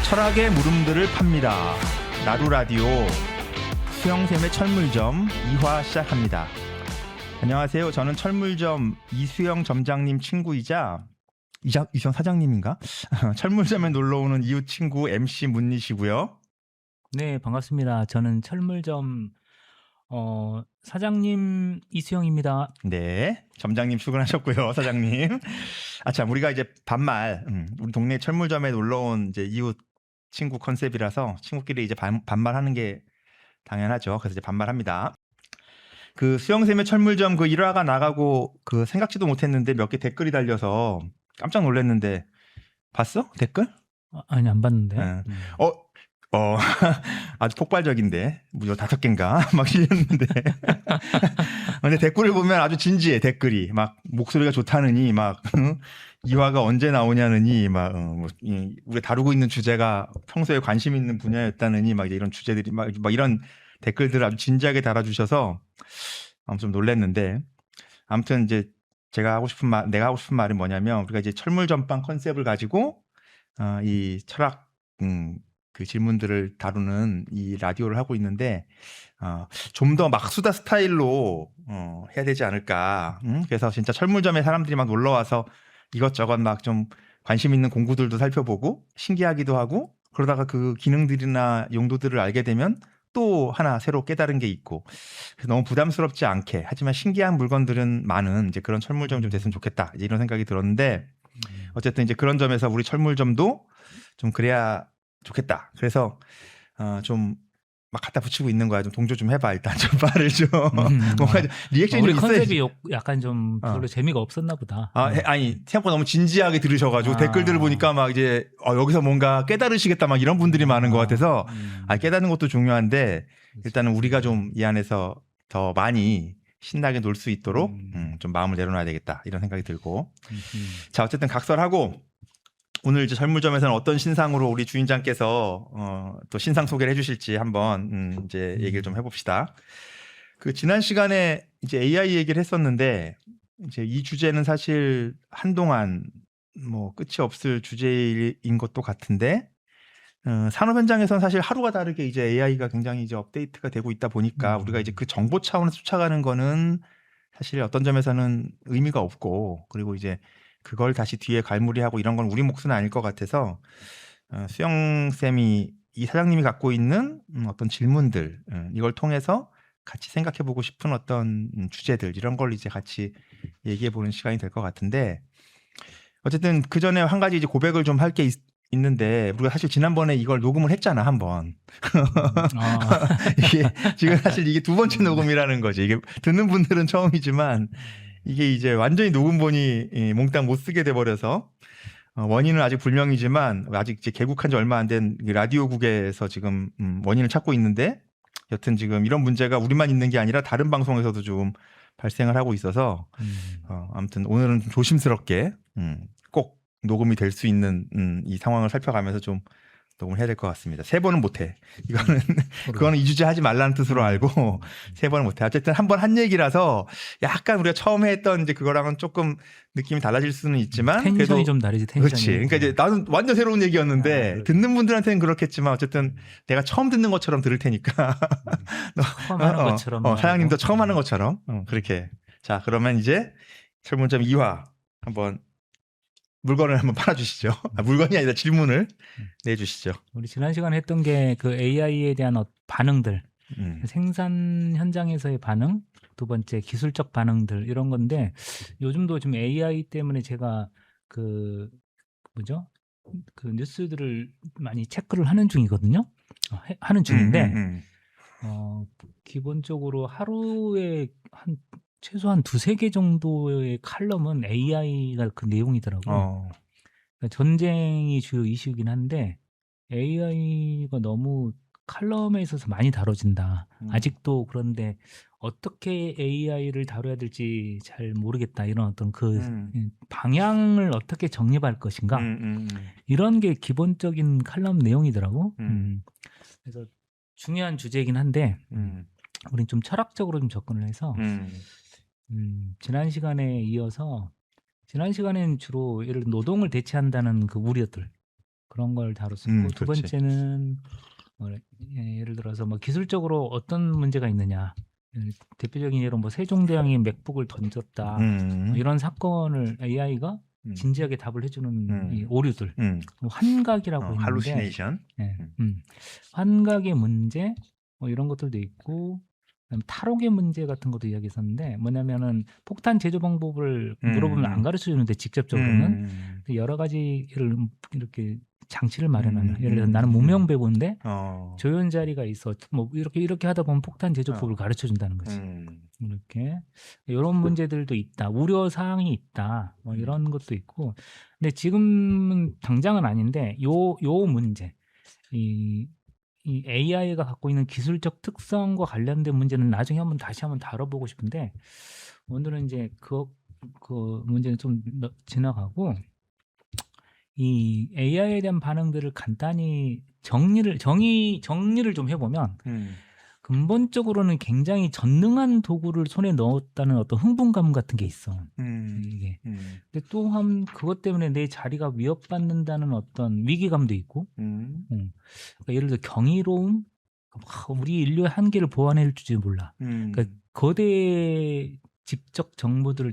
철학의 물음들을 팝니다. 나루라디오 수영샘의 철물점 2화 시작합니다. 안녕하세요. 저는 철물점 이수영 점장님 친구이자 이수영 사장님인가? 철물점에 놀러오는 이웃 친구 MC 문니시고요. 네, 반갑습니다. 저는 철물점 사장님 이수영입니다. 네, 점장님 출근하셨고요. 사장님. 참 우리가 이제 반말 우리 동네 철물점에 놀러온 이제 이웃 친구 컨셉이라서 친구끼리 이제 반말하는 게 당연하죠. 그래서 이제 반말합니다. 그 수영샘의 철물점 그 1화가 나가고 그 생각지도 못했는데 몇 개 댓글이 달려서 깜짝 놀랐는데 봤어? 댓글? 아니, 안 봤는데. 네. 아주 폭발적인데 무려 5개인가 막 실렸는데 근데 댓글을 보면 아주 진지해. 댓글이 막 목소리가 좋다느니 막 이화가 언제 나오냐느니 막 우리가 다루고 있는 주제가 평소에 관심 있는 분야였다느니 막 이런 주제들이 막 이런 댓글들을 아주 진지하게 달아주셔서 좀 놀랐는데, 아무튼 이제 내가 하고 싶은 말은 뭐냐면, 우리가 이제 철물점빵 컨셉을 가지고 이 철학 그 질문들을 다루는 이 라디오를 하고 있는데, 좀 더 막수다 스타일로 해야 되지 않을까. 그래서 진짜 철물점에 사람들이 막 놀러 와서 이것저것 막 좀 관심 있는 공구들도 살펴보고 신기하기도 하고, 그러다가 그 기능들이나 용도들을 알게 되면 또 하나 새로 깨달은 게 있고, 너무 부담스럽지 않게 하지만 신기한 물건들은 많은 이제 그런 철물점이 좀 됐으면 좋겠다, 이제 이런 생각이 들었는데, 어쨌든 이제 그런 점에서 우리 철물점도 좀 그래야 좋겠다. 그래서 좀 막 갖다 붙이고 있는 거야. 좀 동조 좀 해봐 일단. 좀 말을 좀 뭔가 리액션이 우리 좀 컨셉이 있어야지. 약간 좀 별로 재미가 없었나 보다. 아니 생각보다 너무 진지하게 들으셔가지고 댓글들을 보니까 막 이제 여기서 뭔가 깨달으시겠다 막 이런 분들이 많은 것 같아서 깨닫는 것도 중요한데, 일단은 우리가 좀 이 안에서 더 많이 신나게 놀 수 있도록 좀 마음을 내려놔야 되겠다, 이런 생각이 들고. 자, 어쨌든 각설하고 오늘 이제 철물점에서는 어떤 신상으로 우리 주인장께서 또 신상 소개를 해주실지 한번 이제 얘기를 좀 해봅시다. 그 지난 시간에 이제 AI 얘기를 했었는데, 이제 이 주제는 사실 한동안 뭐 끝이 없을 주제인 것도 같은데, 산업 현장에서는 사실 하루가 다르게 이제 AI가 굉장히 이제 업데이트가 되고 있다 보니까 우리가 이제 그 정보 차원에서 쫓아가는 거는 사실 어떤 점에서는 의미가 없고, 그리고 이제 그걸 다시 뒤에 갈무리하고 이런 건 우리 몫은 아닐 것 같아서, 수영 쌤이 이 사장님이 갖고 있는 어떤 질문들, 이걸 통해서 같이 생각해보고 싶은 어떤 주제들, 이런 걸 이제 같이 얘기해보는 시간이 될 것 같은데, 어쨌든 그 전에 한 가지 이제 고백을 좀 할 게 있는데, 우리가 사실 지난번에 이걸 녹음을 했잖아, 한번. 이게 지금 사실 이게 2번째 녹음이라는 거지. 이게 듣는 분들은 처음이지만 이게 이제 완전히 녹음본이 몽땅 못 쓰게 돼버려서, 원인은 아직 불명이지만 아직 이제 개국한 지 얼마 안 된 라디오국에서 지금 원인을 찾고 있는데, 여튼 지금 이런 문제가 우리만 있는 게 아니라 다른 방송에서도 좀 발생을 하고 있어서 아무튼 오늘은 좀 조심스럽게 꼭 녹음이 될 수 있는 이 상황을 살펴가면서 좀 녹음을 해야 될 것 같습니다. 3번은 못해. 이거는 그거는 이 주제 하지 말라는 뜻으로 알고 3번은 못해. 어쨌든 한 번 한 얘기라서 약간 우리가 처음에 했던 이제 그거랑은 조금 느낌이 달라질 수는 있지만 텐션이 그래도 좀 다르지. 텐션이. 그렇지. 그러니까 이제 나는 완전 새로운 얘기였는데 듣는 분들한테는 그렇겠지만 어쨌든 내가 처음 듣는 것처럼 들을 테니까 처음 하는 것처럼 사장님도 처음 하는 것처럼 그렇게. 자, 그러면 이제 철문점 2화 한번 물건을 한번 팔아주시죠. 물건이 아니라 질문을 내주시죠. 우리 지난 시간에 했던 게 그 AI에 대한 반응들, 생산 현장에서의 반응, 2번째 기술적 반응들, 이런 건데, 요즘도 지금 AI 때문에 제가 그 뉴스들을 많이 체크를 하는 중이거든요. 하는 중인데 기본적으로 하루에 최소한 2-3개 정도의 칼럼은 AI가 그 내용이더라고요. 그러니까 전쟁이 주요 이슈이긴 한데 AI가 너무 칼럼에 있어서 많이 다뤄진다. 아직도. 그런데 어떻게 AI를 다뤄야 될지 잘 모르겠다. 이런 어떤 그 방향을 어떻게 정립할 것인가. 이런 게 기본적인 칼럼 내용이더라고. 그래서 중요한 주제이긴 한데 우린 좀 철학적으로 좀 접근을 해서 지난 시간에 이어서, 지난 시간에는 주로 예를 들어 노동을 대체한다는 그 우려들, 그런 걸 다뤘었고 두 그렇지. 번째는 예를 들어서 뭐 기술적으로 어떤 문제가 있느냐. 대표적인 예로 뭐 세종대왕이 맥북을 던졌다. 뭐 이런 사건을 AI가 진지하게 답을 해주는 이 오류들, 환각이라고 했는데, 할루시네이션. 환각의 문제, 뭐 이런 것들도 있고, 그다음에 탈옥의 문제 같은 것도 이야기했었는데, 뭐냐면은 폭탄 제조 방법을 물어보면 안 가르쳐 주는데 직접적으로는 여러 가지를 이렇게 장치를 마련하면, 예를 들어 나는 무명 배우인데 조연 자리가 있어, 뭐 이렇게 하다 보면 폭탄 제조법을 가르쳐 준다는 거지. 이렇게 이런 문제들도 있다, 우려 사항이 있다, 뭐 이런 것도 있고. 근데 지금은 당장은 아닌데 요 문제, 이 AI가 갖고 있는 기술적 특성과 관련된 문제는 나중에 다시 한번 다뤄보고 싶은데, 오늘은 이제 그 문제는 좀 지나가고, 이 AI에 대한 반응들을 간단히 정리를 좀 해보면, 근본적으로는 굉장히 전능한 도구를 손에 넣었다는 어떤 흥분감 같은 게 있어. 이게. 근데 또한 그것 때문에 내 자리가 위협받는다는 어떤 위기감도 있고, 그러니까 예를 들어 경이로움, 우리 인류의 한계를 보완해 줄지 몰라. 그러니까 거대 집적 정보들을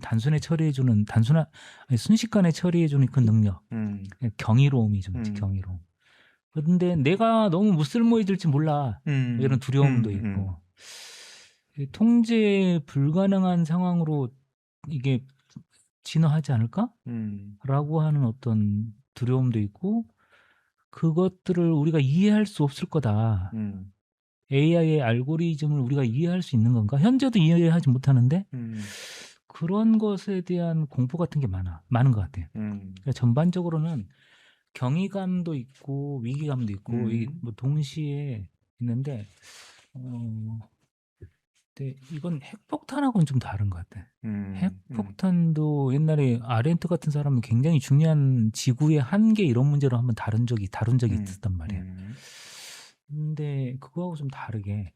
순식간에 처리해주는 그 능력, 경이로움이 좀 있지. 경이로움. 그런데 내가 너무 무쓸모해질지 몰라. 이런 두려움도 있고, 통제 불가능한 상황으로 이게 진화하지 않을까? 라고 하는 어떤 두려움도 있고, 그것들을 우리가 이해할 수 없을 거다. AI의 알고리즘을 우리가 이해할 수 있는 건가? 현재도 이해하지 못하는데 그런 것에 대한 공포 같은 게 많은 것 같아요. 그러니까 전반적으로는 경이감도 있고 위기감도 있고 뭐 동시에 있는데, 근데 이건 핵폭탄하고는 좀 다른 것 같아. 핵폭탄도 옛날에 아렌트 같은 사람은 굉장히 중요한 지구의 한계 이런 문제로 한번 다룬 적이 있었단 말이야. 근데 그거하고 좀 다르게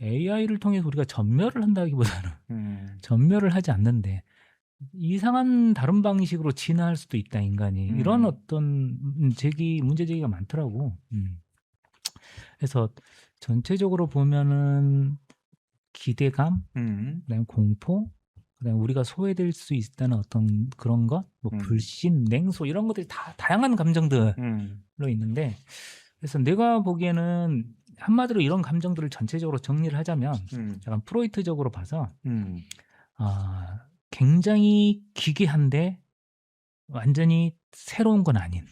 AI를 통해서 우리가 전멸을 한다기보다는 전멸을 하지 않는데 이상한 다른 방식으로 진화할 수도 있다, 인간이. 이런 어떤 문제 제기가 많더라고. 그래서 전체적으로 보면은 기대감, 그다음에 공포, 그다음에 우리가 소외될 수 있다는 어떤 그런 것, 뭐 불신, 냉소 이런 것들이 다 다양한 감정들로 있는데, 그래서 내가 보기에는 한마디로 이런 감정들을 전체적으로 정리를 하자면, 약간 프로이트적으로 봐서 굉장히 기괴한데 완전히 새로운 건 아닌,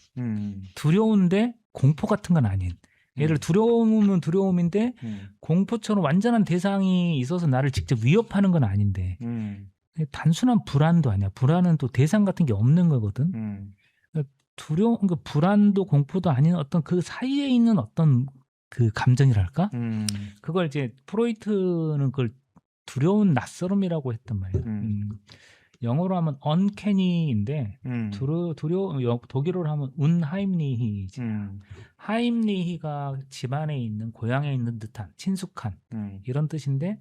두려운데 공포 같은 건 아닌. 예를 들어 두려움은 두려움인데 공포처럼 완전한 대상이 있어서 나를 직접 위협하는 건 아닌데, 단순한 불안도 아니야. 불안은 또 대상 같은 게 없는 거거든. 그러니까 불안도 공포도 아닌 어떤 그 사이에 있는 어떤 그 감정이랄까? 그걸 이제 프로이트는 그걸 두려운 낯설음이라고 했단 말이야. 영어로 하면 uncanny인데 독일어로 하면 unheimlich이지. 하임리히가 집안에 있는, 고향에 있는 듯한, 친숙한 이런 뜻인데,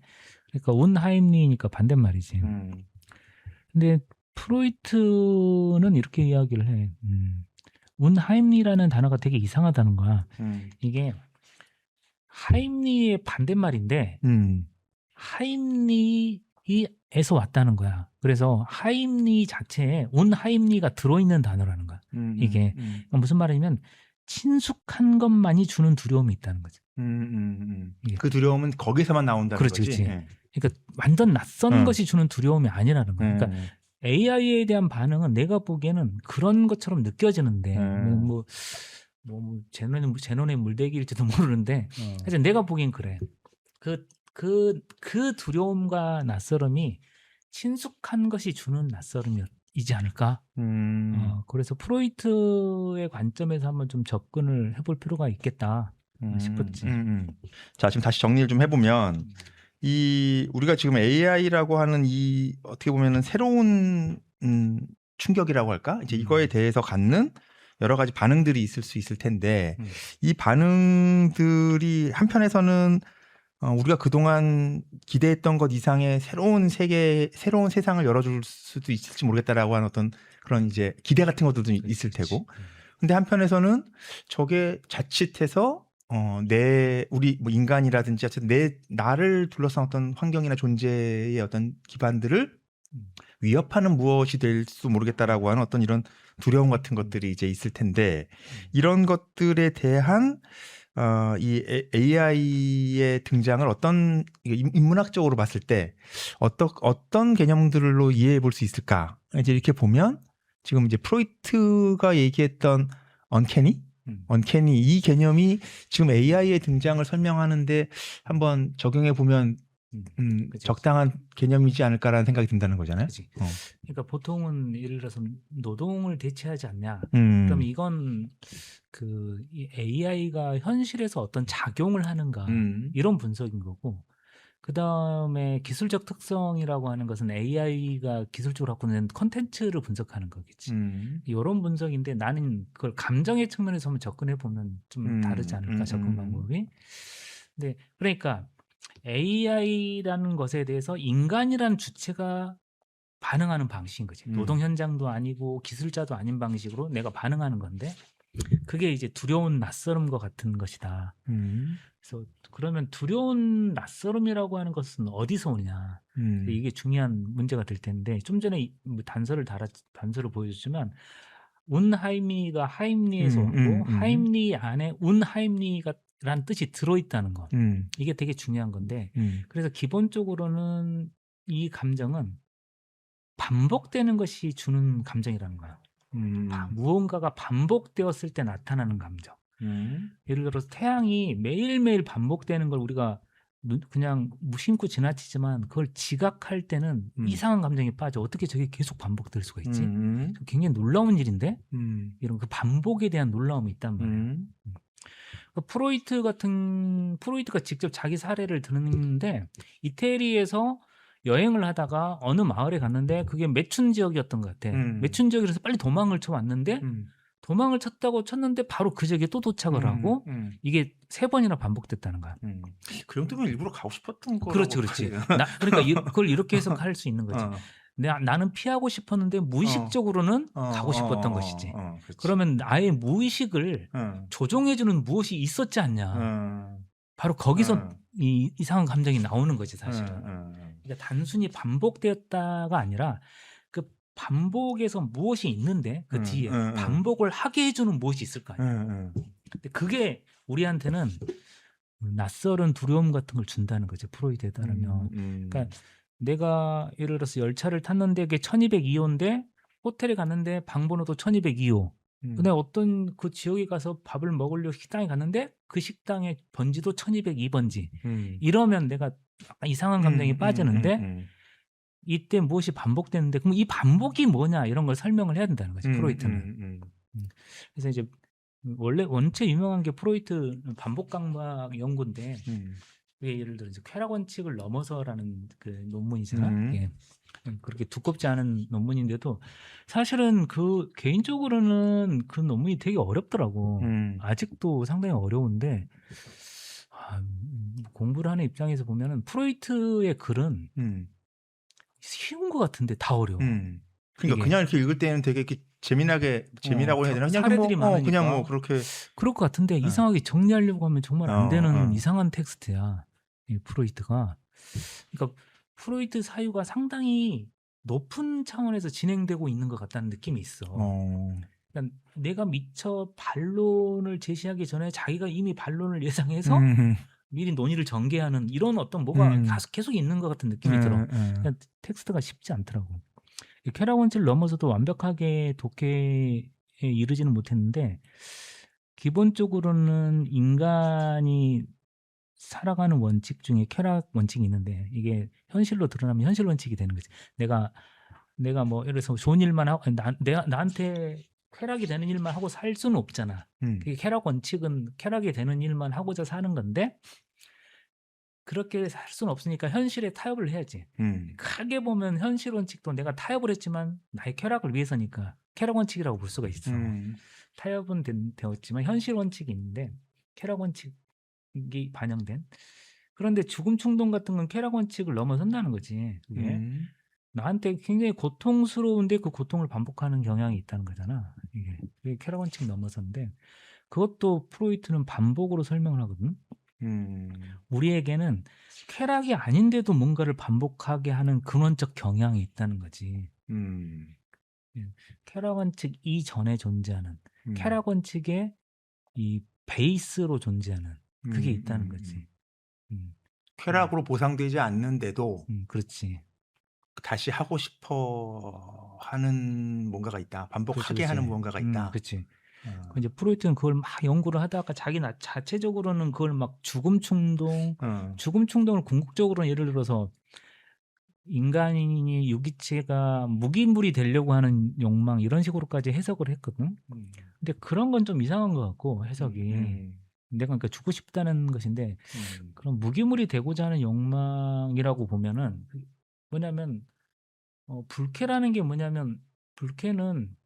그러니까 unheimlich니까 반대말이지. 근데 프로이트는 이렇게 이야기를 해. unheimlich라는 단어가 되게 이상하다는 거야. 이게 하임리의 반대말인데 하임리에서 왔다는 거야. 그래서 하임리 자체에 운하임리가 들어있는 단어라는 거야. 이게 그러니까 무슨 말이냐면 친숙한 것만이 주는 두려움이 있다는 거지. 그 두려움은 거기서만 나온다는 거지. 그렇지. 그러니까 완전 낯선 것이 주는 두려움이 아니라는 거야. 그러니까 AI에 대한 반응은 내가 보기에는 그런 것처럼 느껴지는데, 제논의 물대기일지도 모르는데, 하여튼 내가 보기엔 그래. 그 두려움과 낯설음이 친숙한 것이 주는 낯설음이지 않을까? 그래서 프로이트의 관점에서 한번 좀 접근을 해볼 필요가 있겠다 싶었지. 자, 지금 다시 정리를 좀 해보면, 우리가 지금 AI라고 하는 어떻게 보면은 새로운 충격이라고 할까? 이제 이거에 대해서 갖는 여러 가지 반응들이 있을 텐데, 이 반응들이 한편에서는 우리가 그동안 기대했던 것 이상의 새로운 세상을 열어줄 수도 있을지 모르겠다라고 하는 어떤 그런 이제 기대 같은 것들도 있을 테고, 근데 한편에서는 저게 자칫해서 우리 뭐 인간이라든지 어쨌든 나를 둘러싼 어떤 환경이나 존재의 어떤 기반들을 위협하는 무엇이 될 수 모르겠다라고 하는 어떤 이런 두려움 같은 것들이 이제 있을 텐데 이런 것들에 대한 이 AI의 등장을 어떤 인문학적으로 봤을 때 어떤 개념들로 이해해 볼 수 있을까? 이제 이렇게 보면 지금 이제 프로이트가 얘기했던 언캐니? 언캐니 이 개념이 지금 AI의 등장을 설명하는데 한번 적용해 보면 그치. 적당한 개념이지 않을까라는 생각이 든다는 거잖아요. 그치. 그러니까 보통은 예를 들어서 노동을 대체하지 않냐. 음. 그럼 이건 이 AI가 현실에서 어떤 작용을 하는가 이런 분석인 거고, 그 다음에 기술적 특성이라고 하는 것은 AI가 기술적으로 갖고 있는 컨텐츠를 분석하는 거겠지. 이런 분석인데 나는 그걸 감정의 측면에서 한번 접근해 보면 좀 다르지 않을까 접근 방법이. 근데 그러니까 AI라는 것에 대해서 인간이라는 주체가 반응하는 방식인 거지. 노동 현장도 아니고 기술자도 아닌 방식으로 내가 반응하는 건데 그게 이제 두려운 낯설음과 같은 것이다. 그래서 그러면 두려운 낯설음이라고 하는 것은 어디서 오느냐. 이게 중요한 문제가 될 텐데 좀 전에 뭐 단서를 보여줬지만 운하임리가 하임리에서 왔고 하임리 안에 운하임리라는 뜻이 들어있다는 것. 이게 되게 중요한 건데 그래서 기본적으로는 이 감정은 반복되는 것이 주는 감정이라는 거야. 무언가가 반복되었을 때 나타나는 감정. 예를 들어서 태양이 매일매일 반복되는 걸 우리가 그냥 무심코 지나치지만 그걸 지각할 때는 이상한 감정이 빠져. 어떻게 저게 계속 반복될 수가 있지? 굉장히 놀라운 일인데 이런 그 반복에 대한 놀라움이 있단 말이에요. 프로이트가 직접 자기 사례를 드는데 이태리에서 여행을 하다가 어느 마을에 갔는데 그게 매춘 지역이었던 것 같아. 매춘 지역이라서 빨리 도망을 쳐왔는데 도망을 쳤는데 바로 그 지역에 또 도착을 하고 이게 3번이나 반복됐다는 거야. 그 정도면 일부러 가고 싶었던 거라고. 그렇지. 그러니까 그걸 이렇게 해석할 수 있는 거지. 나는 피하고 싶었는데 무의식적으로는 가고 싶었던 것이지. 그러면 나의 무의식을 조종해주는 무엇이 있었지 않냐. 바로 거기서 이 이상한 감정이 나오는 거지 사실은. 그러니까 단순히 반복되었다가 아니라 그 반복에서 무엇이 있는데 그 뒤에 반복을 하게 해주는 무엇이 있을 거 아니야. 근데 그게 우리한테는 낯설은 두려움 같은 걸 준다는 거죠. 프로이드에 따르면. 그러니까 내가 예를 들어서 열차를 탔는데 그게 1202호인데 호텔에 갔는데 방 번호도 1202호. 근데 어떤 그 지역에 가서 밥을 먹으려고 식당에 갔는데 그 식당의 번지도 1202번지. 이러면 내가 약간 이상한 감정이 빠지는데 이때 무엇이 반복되는데 그럼 이 반복이 뭐냐 이런 걸 설명을 해야 된다는 거지. 프로이트는. 그래서 이제 원체 유명한 게 프로이트 반복 강박 연구인데 그게 예를 들어 이제 쾌락 원칙을 넘어서라는 그 논문이잖아. 예. 그렇게 두껍지 않은 논문인데도 사실은 그 개인적으로는 그 논문이 되게 어렵더라고. 아직도 상당히 어려운데 공부를 하는 입장에서 보면은 프로이트의 글은 쉬운 것 같은데 다 어려워. 그러니까 그냥 이렇게 읽을 때는 되게 이렇게 재미라고 해야 되나? 그냥 사례들이 많으니까. 그냥 뭐 그렇게 그럴 것 같은데 이상하게 정리하려고 하면 정말 안 되는 이상한 텍스트야. 이 프로이트가. 그러니까 프로이트 사유가 상당히 높은 차원에서 진행되고 있는 것 같다는 느낌이 있어. 그러니까 내가 미처 반론을 제시하기 전에 자기가 이미 반론을 예상해서 미리 논의를 전개하는 이런 어떤 뭐가 계속 있는 것 같은 느낌이 들어. 그러니까 텍스트가 쉽지 않더라고. 쾌락 원칙을 넘어서도 완벽하게 독해에 이르지는 못했는데 기본적으로는 인간이 살아가는 원칙 중에 쾌락 원칙이 있는데 이게 현실로 드러나면 현실 원칙이 되는 거지. 내가 뭐 예를 들어서 좋은 일만 하고 나한테 쾌락이 되는 일만 하고 살 수는 없잖아. 그게 쾌락 원칙은 쾌락이 되는 일만 하고자 사는 건데 그렇게 살 수는 없으니까 현실에 타협을 해야지. 크게 보면 현실 원칙도 내가 타협을 했지만 나의 쾌락을 위해서니까 쾌락 원칙이라고 볼 수가 있어. 타협은 되었지만 현실 원칙이 있는데 쾌락 원칙이 반영된. 그런데 죽음 충동 같은 건 쾌락 원칙을 넘어선다는 거지. 그게. 나한테 굉장히 고통스러운데 그 고통을 반복하는 경향이 있다는 거잖아. 이게 쾌락 원칙 넘어서인데 그것도 프로이트는 반복으로 설명을 하거든. 우리에게는 쾌락이 아닌데도 뭔가를 반복하게 하는 근원적 경향이 있다는 거지. 예, 쾌락 원칙 이전에 존재하는 쾌락 원칙의 이 베이스로 존재하는 그게 있다는 거지. 쾌락으로 보상되지 않는데도 그렇지. 다시 하고 싶어 하는 뭔가가 있다. 반복하게 그렇지, 하는 그렇지. 뭔가가 있다. 그렇지. 이제 프로이트는 그걸 막 연구를 하다가 자기 자체적으로는 그걸 막 죽음 충동을 궁극적으로는 예를 들어서 인간이 유기체가 무기물이 되려고 하는 욕망 이런 식으로까지 해석을 했거든. 근데 그런 건 좀 이상한 것 같고 해석이 내가 그러니까 죽고 싶다는 것인데 그런 무기물이 되고자 하는 욕망이라고 보면은 뭐냐면 불쾌라는 게 뭐냐면 불쾌는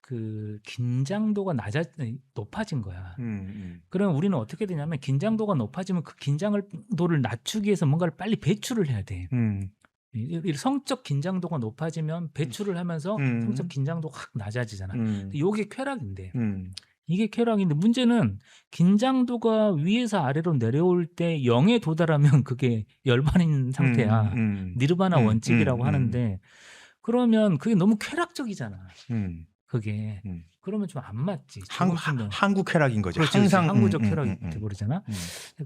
그 긴장도가 높아진 거야. 그럼 우리는 어떻게 되냐면 긴장도가 높아지면 그 긴장도를 낮추기 위해서 뭔가를 빨리 배출을 해야 돼. 이 성적 긴장도가 높아지면 배출을 하면서 성적 긴장도가 확 낮아지잖아. 이게 쾌락인데. 이게 쾌락인데 문제는 긴장도가 위에서 아래로 내려올 때 0에 도달하면 그게 열반인 상태야. 니르바나 원칙이라고 하는데 그러면 그게 너무 쾌락적이잖아. 그게 그러면 좀 안 맞지. 한국 쾌락인 거죠. 그렇지, 항상 항구적 쾌락이 돼버리잖아.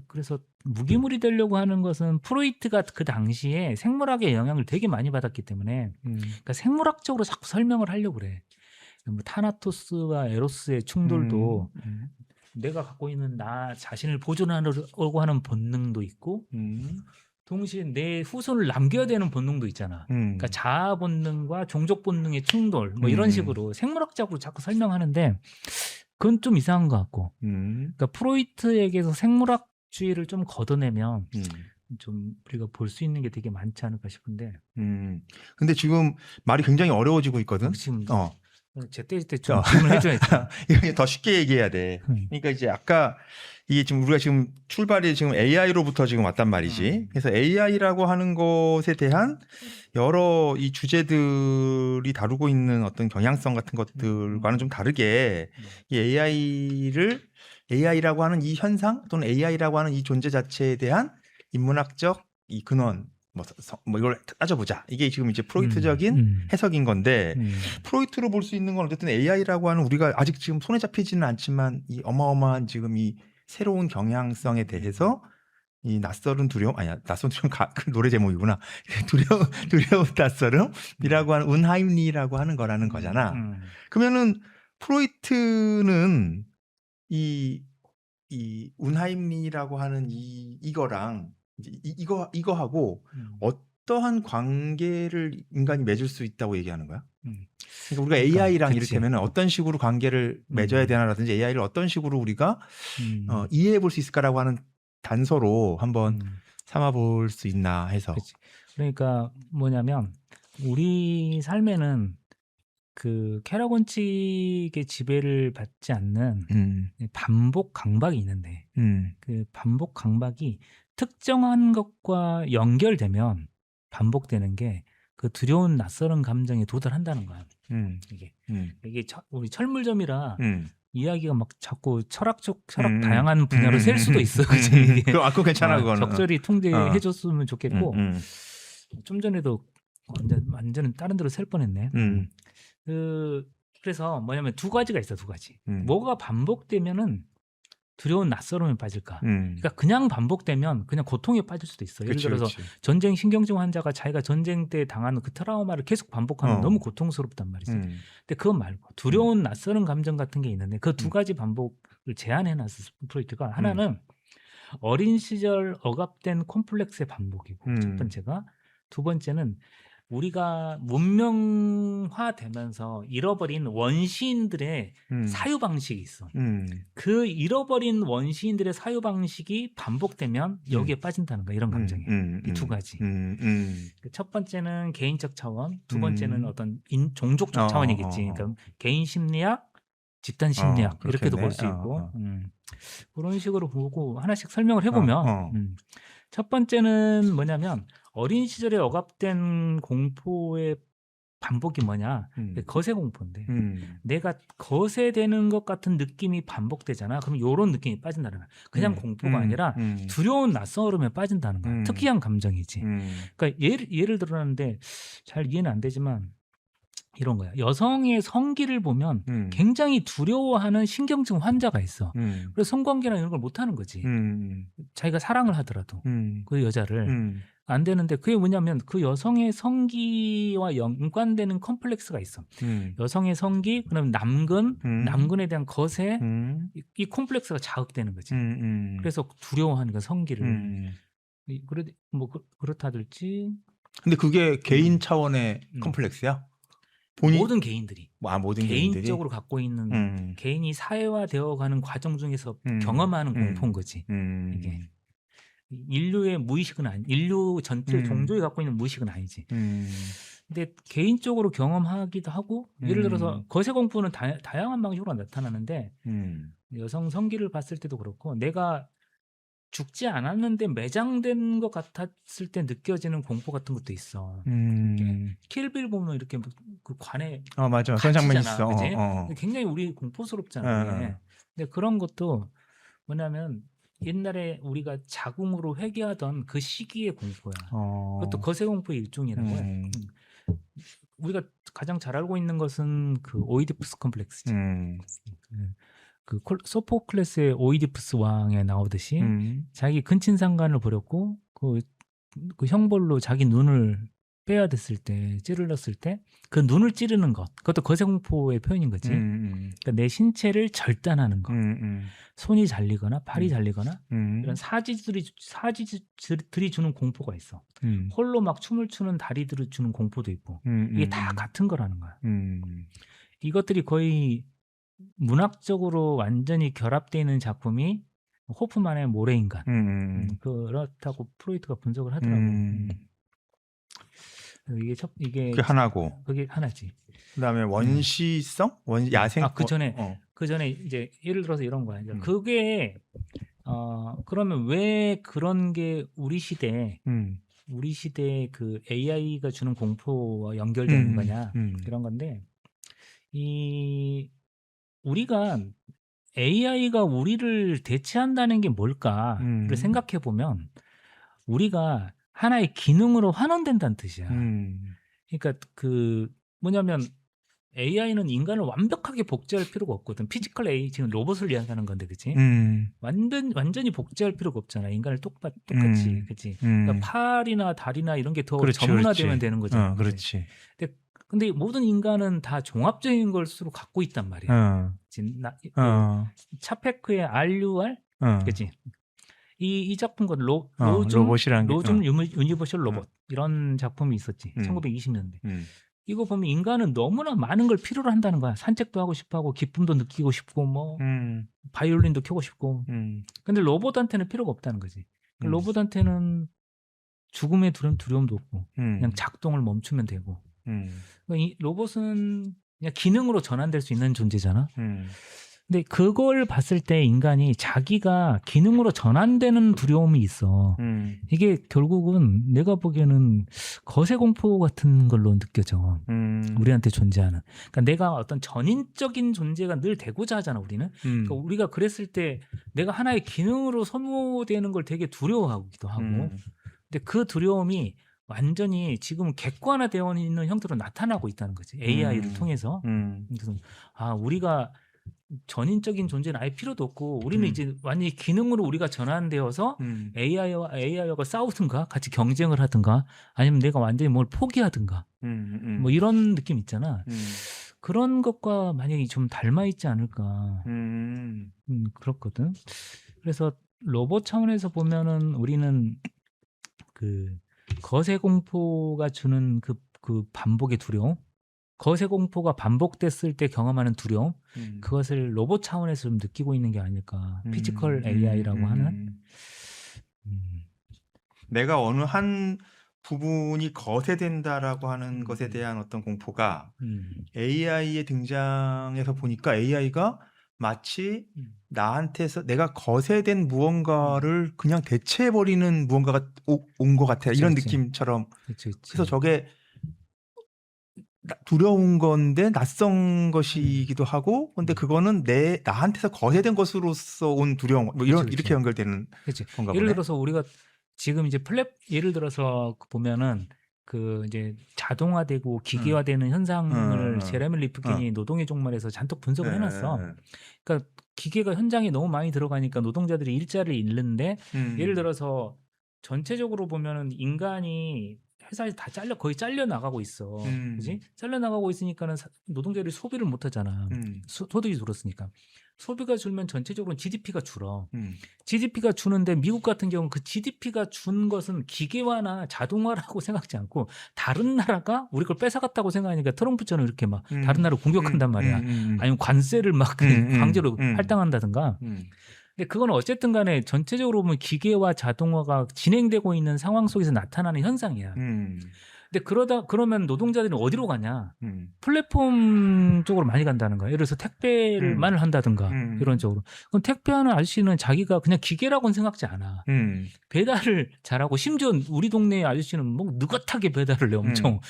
그래서 무기물이 되려고 하는 것은 프로이트가 그 당시에 생물학의 영향을 되게 많이 받았기 때문에 그러니까 생물학적으로 자꾸 설명을 하려고 그래. 뭐 타나토스와 에로스의 충돌도 내가 갖고 있는 나 자신을 보존하려고 하는 본능도 있고 동시에 내 후손을 남겨야 되는 본능도 있잖아. 그러니까 자아 본능과 종족 본능의 충돌 뭐 이런 식으로 생물학적으로 자꾸 설명하는데 그건 좀 이상한 것 같고. 그러니까 프로이트에게서 생물학주의를 좀 걷어내면 좀 우리가 볼 수 있는 게 되게 많지 않을까 싶은데. 근데 지금 말이 굉장히 어려워지고 있거든. 지금 제때 좀 질문을 해줘야지. 이거 더 쉽게 얘기해야 돼. 그러니까 이제 아까 이게 지금 우리가 지금 출발이 지금 AI로부터 지금 왔단 말이지. 그래서 AI라고 하는 것에 대한 여러 이 주제들이 다루고 있는 어떤 경향성 같은 것들과는 좀 다르게 이 AI라고 하는 이 현상 또는 AI라고 하는 이 존재 자체에 대한 인문학적 이 근원 뭐 이걸 따져보자. 이게 지금 이제 프로이트적인 해석인 건데 프로이트로 볼 수 있는 건 어쨌든 AI라고 하는 우리가 아직 지금 손에 잡히지는 않지만 이 어마어마한 지금 이 새로운 경향성에 대해서 이 낯설은 두려움 아니야 낯선 두려움 그 노래 제목이구나. 두려운 낯설음이라고 하는 운하임리라고 하는 거라는 거잖아. 그러면은 프로이트는 이 운하임리라고 하는 이거랑 이거하고 어떠한 관계를 인간이 맺을 수 있다고 얘기하는 거야? 그러니까 우리가 AI랑 그치. 이를테면 어떤 식으로 관계를 맺어야 되나라든지 AI를 어떤 식으로 우리가 이해해 볼 수 있을까라고 하는 단서로 한번 삼아 볼 수 있나 해서. 그치. 그러니까 뭐냐면 우리 삶에는 그 쾌락 원칙의 지배를 받지 않는 반복 강박이 있는데 그 반복 강박이 특정한 것과 연결되면 반복되는 게 그 두려운 낯설은 감정에 도달한다는 거야. 이게 우리 철물점이라 이야기가 막 자꾸 철학 다양한 분야로 셀 수도 있어. 그치? 그거 괜찮아 그거는. 적절히 통제해줬으면 좋겠고 좀 전에도 완전 다른 데로 셀 뻔했네. 그래서 뭐냐면 두 가지가 있어. 두 가지. 뭐가 반복되면은 두려운 낯설음에 빠질까? 그러니까 그냥 반복되면 그냥 고통에 빠질 수도 있어. 예를 들어서 전쟁 신경증 환자가 자기가 전쟁 때 당하는 그 트라우마를 계속 반복하면 너무 고통스럽단 말이지. 근데 그거 말고 두려운 낯설은 감정 같은 게 있는데 그 두 가지 반복을 제한해놨어 프로이트가. 하나는 어린 시절 억압된 콤플렉스의 반복이고 첫 번째가, 두 번째는 우리가 문명화되면서 잃어버린 원시인들의 사유방식이 있어. 그 잃어버린 원시인들의 사유방식이 반복되면 여기에 빠진다는 거야. 이런 감정이. 이 두 가지. 첫 번째는 개인적 차원, 두 번째는 어떤 종족적 차원이겠지. 그러니까 개인 심리학, 집단 심리학 이렇게도 볼 수 있고 그런 식으로 보고 하나씩 설명을 해보면 첫 번째는 뭐냐면 어린 시절에 억압된 공포의 반복이 뭐냐? 거세 공포인데 내가 거세되는 것 같은 느낌이 반복되잖아. 그럼 요런 느낌이 빠진다는 거야. 그냥 공포가 아니라 두려운 낯설음에 빠진다는 거야. 특이한 감정이지. 그러니까 예를 들었는데 잘 이해는 안 되지만 이런 거야. 여성의 성기를 보면 굉장히 두려워하는 신경증 환자가 있어. 그래서 성관계나 이런 걸 못 하는 거지. 자기가 사랑을 하더라도 그 여자를 안 되는데 그게 뭐냐면 그 여성의 성기와 연관되는 컴플렉스가 있어. 여성의 성기, 그다음 남근에 대한 거세, 이 콤플렉스가 자극되는 거지. 그래서 두려워하는 거 성기를. 그래 뭐 그렇다든지. 근데 그게 개인 차원의 컴플렉스야? 모든 개인들이 모든 개인적으로 갖고 있는 개인이 사회화되어가는 과정 중에서 경험하는 공포인 거지. 이게 인류의 무의식은 인류 전체 종족이 갖고 있는 무의식은 아니지. 근데 개인적으로 경험하기도 하고 예를 들어서 거세 공포는 다양한 방식으로 나타나는데 여성 성기를 봤을 때도 그렇고 내가 죽지 않았는데 매장된 것 같았을 때 느껴지는 공포 같은 것도 있어. 킬빌 보면 이렇게 그 관에 맞아. 그런 장면 있어. 그치? 굉장히 우리 공포스럽잖아. 근데 그런 것도 뭐냐면 옛날에 우리가 자궁으로 회귀하던 그 시기의 공포야. 그것도 거세 공포의 일종이라고 해. 우리가 가장 잘 알고 있는 것은 그 오이디푸스 컴플렉스지. 그 소포클레스의 오이디푸스 왕에 나오듯이 자기 근친상간을 벌였고 그 형벌로 자기 눈을 빼야 됐을 때 찌르렀을 때 그 눈을 찌르는 것 그것도 거세공포의 표현인 거지. 그러니까 내 신체를 절단하는 것, 손이 잘리거나 팔이 잘리거나 이런 사지들이 주는 공포가 있어. 홀로 막 춤을 추는 다리들을 주는 공포도 있고 이게 다 같은 거라는 거야. 이것들이 거의 문학적으로 완전히 결합되어 있는 작품이 호프만의 모래인간. 그렇다고 프로이트가 분석을 하더라고. 이게 그게 하나고. 그게 하나지. 그다음에 원시성, 야생. 그 전에 이제 예를 들어서 이런 거야. 이제 그게 그러면 왜 그런 게 우리 시대 그 AI가 주는 공포와 연결되는 거냐 이런 건데 우리가 AI가 우리를 대체한다는 게 뭘까를 생각해 보면 우리가 하나의 기능으로 환원된다는 뜻이야. 그러니까 그 뭐냐면 AI는 인간을 완벽하게 복제할 필요가 없거든. 피지컬 AI 지금 로봇을 이야기하는 건데, 그렇지? 완전히 복제할 필요가 없잖아. 인간을 똑같이, 그렇지? 그러니까 팔이나 다리나 이런 게 더 전문화되면 되는 거잖아. 그렇지. 근데 모든 인간은 다 종합적인 것으로 갖고 있단 말이야. 차페크의 RUR, 그렇지? 이 작품과 로즘 유니버셜 로봇 이런 작품이 있었지. 1920년대. 이거 보면 인간은 너무나 많은 걸 필요로 한다는 거야. 산책도 하고 싶어하고 기쁨도 느끼고 싶고 뭐 바이올린도 켜고 싶고. 근데 로봇한테는 필요가 없다는 거지. 로봇한테는 죽음의 두려움도 없고 그냥 작동을 멈추면 되고. 이 로봇은 그냥 기능으로 전환될 수 있는 존재잖아. 근데 그걸 봤을 때 인간이 자기가 기능으로 전환되는 두려움이 있어. 이게 결국은 내가 보기에는 거세공포 같은 걸로 느껴져. 우리한테 존재하는. 그러니까 내가 어떤 전인적인 존재가 늘 되고자 하잖아, 우리는. 그러니까 우리가 그랬을 때 내가 하나의 기능으로 소모되는 걸 되게 두려워하기도 하고. 근데 그 두려움이 완전히 지금 객관화되어 있는 형태로 나타나고 있다는 거지. AI를 통해서. 그래서 우리가 전인적인 존재는 아예 필요도 없고 우리는 이제 완전히 기능으로 우리가 전환되어서 AI와 싸우든가 같이 경쟁을 하든가 아니면 내가 완전히 뭘 포기하든가 뭐 이런 느낌 있잖아. 그런 것과 만약에 좀 닮아 있지 않을까. 그렇거든. 그래서 로봇 차원에서 보면은 우리는 그 거세 공포가 주는 그 반복의 두려움, 거세 공포가 반복됐을 때 경험하는 두려움, 그것을 로봇 차원에서 좀 느끼고 있는 게 아닐까. 피지컬 AI라고 하는. 내가 어느 한 부분이 거세된다라고 하는 것에 대한 어떤 공포가 AI의 등장에서 보니까 AI가 마치 음. 나한테서 내가 거세된 무언가를 그냥 대체해버리는 무언가가 온 것 같아. 그치, 이런 그치. 느낌처럼. 그치. 그래서 저게 두려운 건데 낯선 것이기도 하고, 근데 그거는 나한테서 거세된 것으로서 온 두려움, 뭐 그치. 이렇게 연결되는 그치. 건가 예를 보네. 들어서 우리가 지금 이제 예를 들어서 보면은 그 이제 자동화되고 기계화되는 현상을 응. 제레미 리프킨이 노동의 종말에서 잔뜩 분석을 해놨어. 응. 그러니까 기계가 현장에 너무 많이 들어가니까 노동자들이 일자리를 잃는데 예를 응. 들어서 전체적으로 보면은 인간이 회사에서 다 거의 잘려 나가고 있어. 그지? 잘려 나가고 있으니까는 노동자들이 소비를 못 하잖아. 응. 소득이 줄었으니까. 소비가 줄면 전체적으로 GDP가 줄어. 응. GDP가 주는데 미국 같은 경우는 그 GDP가 준 것은 기계화나 자동화라고 생각지 않고 다른 나라가 우리 걸 뺏어갔다고 생각하니까 트럼프처럼 이렇게 막 다른 나라를 공격한단 말이야. 아니면 관세를 막 강제로 할당한다든가. 근데 그건 어쨌든 간에 전체적으로 보면 기계화 자동화가 진행되고 있는 상황 속에서 나타나는 현상이야. 근데 그러면 노동자들은 어디로 가냐? 플랫폼 쪽으로 많이 간다는 거야. 예를 들어서 택배를만 한다든가 이런 쪽으로. 그럼 택배하는 아저씨는 자기가 그냥 기계라고는 생각지 않아. 배달을 잘하고 심지어 우리 동네 아저씨는 뭐 느긋하게 배달을 해 엄청.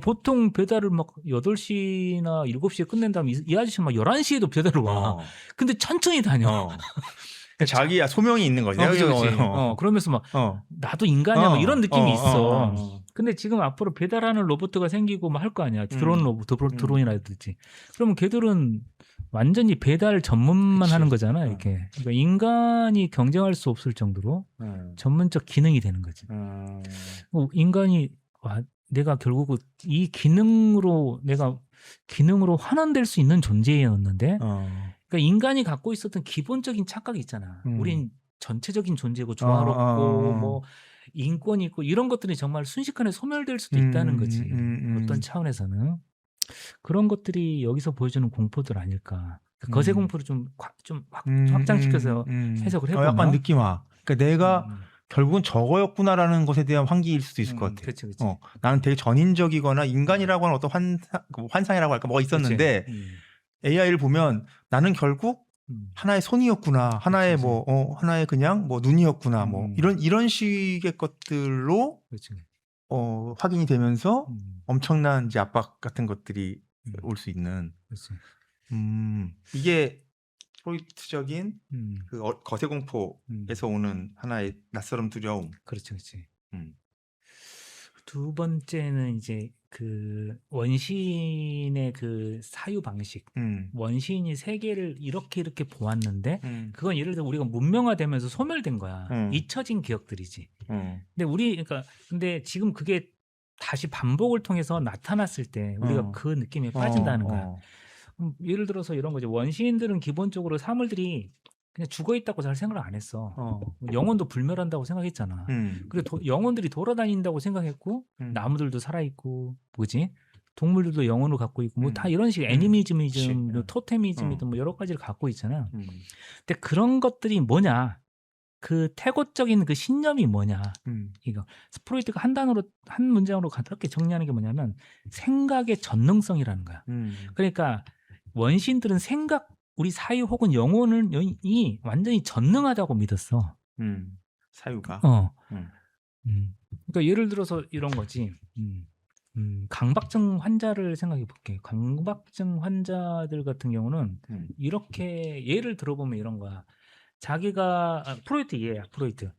보통 배달을 막 8시나 7시에 끝낸 다음에 이 아저씨는 막 11시에도 배달을 와. 근데 천천히 다녀. 자기야 소명이 있는 거지. 그치. 그러면서 막 나도 인간이야 막 이런 느낌이 있어. 근데 지금 앞으로 배달하는 로봇가 생기고 막 할 거 아니야. 드론이라든지. 그러면 걔들은 완전히 배달 전문만 그치. 하는 거잖아. 이렇게. 그러니까 인간이 경쟁할 수 없을 정도로 전문적 기능이 되는 거지. 인간이 내가 결국 이 기능으로 환원될 수 있는 존재였는데 그러니까 인간이 갖고 있었던 기본적인 착각이 있잖아. 우린 전체적인 존재고 조화롭고 뭐 인권이 있고 이런 것들이 정말 순식간에 소멸될 수도 있다는 거지. 어떤 차원에서는 그런 것들이 여기서 보여주는 공포들 아닐까. 거세 공포를 좀 확장시켜서 해석을 해보면 약간 느낌 와. 그러니까 내가 결국은 저거였구나라는 것에 대한 환기일 수도 있을 것 같아. 그치. 나는 되게 전인적이거나 인간이라고 하는 어떤 환상이라고 할까 뭐가 있었는데 AI를 보면 나는 결국 하나의 손이었구나, 하나의 하나의 그냥 뭐 눈이었구나, 뭐 이런 식의 것들로 확인이 되면서 엄청난 이제 압박 같은 것들이 올 수 있는. 이게 프로이트적인 그 거세 공포에서 오는 하나의 낯설음, 두려움. 그렇지. 두 번째는 이제 그 원시인의 그 사유 방식. 원시인이 세계를 이렇게 보았는데 그건 예를 들어 우리가 문명화되면서 소멸된 거야. 잊혀진 기억들이지. 근데 지금 그게 다시 반복을 통해서 나타났을 때 우리가 그 느낌에 빠진다는 거야. 예를 들어서 이런 거죠. 원시인들은 기본적으로 사물들이 그냥 죽어 있다고 잘 생각을 안 했어. 영혼도 불멸한다고 생각했잖아. 그리고 영혼들이 돌아다닌다고 생각했고 나무들도 살아 있고 뭐지? 동물들도 영혼을 갖고 있고 뭐 다 이런 식의 애니미즘이든 뭐 토테미즘이든 뭐 여러 가지를 갖고 있잖아. 근데 그런 것들이 뭐냐? 그 태고적인 그 신념이 뭐냐? 이거 프로이트가 한 문장으로 가볍게 정리하는 게 뭐냐면 생각의 전능성이라는 거야. 그러니까 원시인들은 우리 사유 혹은 영혼이 완전히 전능하다고 믿었어. 사유가. 그러니까 예를 들어서 이런 거지. 강박증 환자를 생각해 볼게. 강박증 환자들 같은 경우는 이렇게 예를 들어보면 이런 거야. 자기가 프로이트 이해야. 프로이트.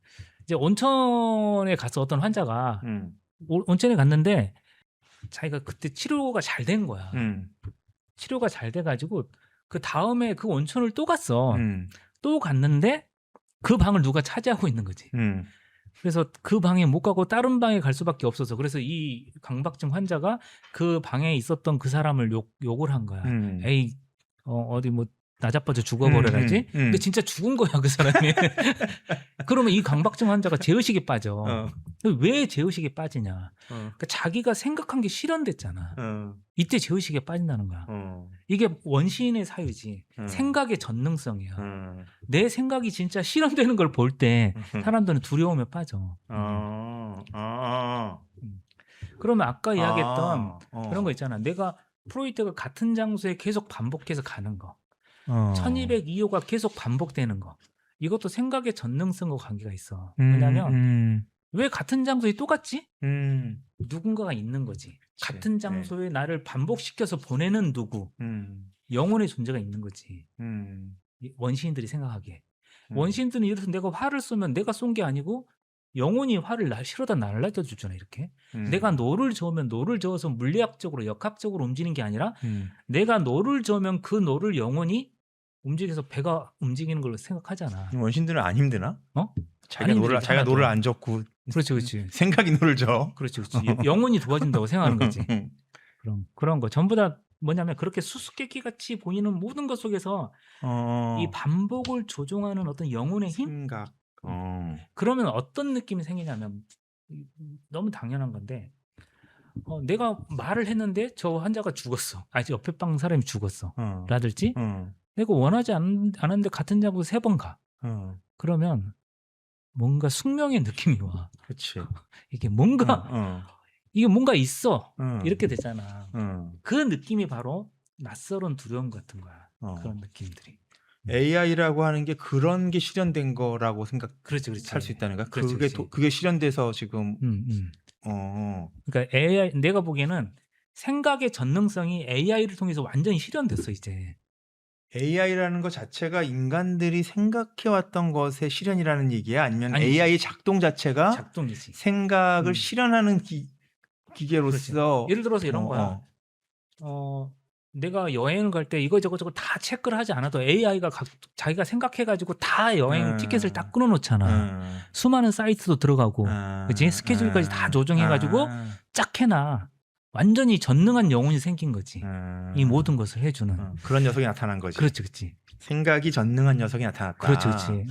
이제 온천에 가서 어떤 환자가 온천에 갔는데 자기가 그때 치료가 잘 된 거야. 치료가 잘 돼가지고 그 다음에 그 온천을 또 갔어. 또 갔는데 그 방을 누가 차지하고 있는 거지. 그래서 그 방에 못 가고 다른 방에 갈 수밖에 없어서 그래서 이 강박증 환자가 그 방에 있었던 그 사람을 욕을 한 거야. 에이 어디 뭐 나자빠져 죽어버려야지. 근데 진짜 죽은 거야 그 사람이. 그러면 이 강박증 환자가 제의식에 빠져. 왜 제의식에 빠지냐? 그러니까 자기가 생각한 게 실현됐잖아. 이때 제의식에 빠진다는 거야. 이게 원시인의 사유지. 생각의 전능성이야. 내 생각이 진짜 실현되는 걸 볼 때 사람들은 두려움에 빠져. 그러면 아까 이야기했던 그런 거 있잖아. 프로이트가 같은 장소에 계속 반복해서 가는 거. 어. 1202호가 계속 반복되는 거. 이것도 생각의 전능성과 관계가 있어. 음, 왜냐하면 왜 같은 장소에 똑같지? 음, 누군가가 있는 거지. 그치. 같은 장소에 나를 반복시켜서 보내는 누구. 영혼의 존재가 있는 거지. 이 원시인들이 생각하기에. 원시인들은 예를 들어서 내가 화를 쏘면 내가 쏜 게 아니고 영혼이 화를 실어다 날라다 주잖아 이렇게. 내가 노를 저으면 노를 저어서 물리학적으로 역학적으로 움직이는 게 아니라 내가 노를 저으면 그 노를 영혼이 움직여서 배가 움직이는 걸로 생각하잖아. 원신들은 안 힘드나? 어? 자기가 노를 안 젓고 그렇지, 그렇지. 생각이 노를 져. 그렇지, 그렇지. 영혼이 도와준다고 생각하는 거지. 그런 거 전부 다 뭐냐면 그렇게 수수께끼 같이 보이는 모든 것 속에서 이 반복을 조종하는 어떤 영혼의 힘? 생각. 그러면 어떤 느낌이 생기냐면 너무 당연한 건데 내가 말을 했는데 저 환자가 죽었어. 아니 옆에 방 사람이 죽었어. 라든지 내가 원하지 않았는데 같은 장소 3번 가. 그러면 뭔가 숙명의 느낌이 와. 그렇지. 이게 뭔가 이게 뭔가 있어. 이렇게 되잖아. 그 느낌이 바로 낯설은 두려움 같은 거야. 그런 느낌들이. AI라고 하는 게 그런 게 실현된 거라고 그렇지, 그렇지. 할 수 있다는 거야. 그렇지, 그게 그렇지. 그게 실현돼서 지금 그러니까 AI 내가 보기에는 생각의 전능성이 AI를 통해서 완전히 실현됐어 이제. AI라는 것 자체가 인간들이 생각해 왔던 것의 실현이라는 얘기야? 아니면 아니지. AI 작동 자체가 작동이지. 생각을 실현하는 기계로서 예를 들어서 이런 거야. 내가 여행을 갈 때 이거저거 다 체크를 하지 않아도 AI가 자기가 생각해가지고 다 여행 티켓을 다 끊어놓잖아. 수많은 사이트도 들어가고, 그치? 스케줄까지 다 조정해가지고 쫙 해놔. 완전히 전능한 영혼이 생긴 거지. 이 모든 것을 해주는. 그런 녀석이 나타난 거지. 그렇지, 그렇지. 생각이 전능한 녀석이 나타났다. 그렇지, 그렇지.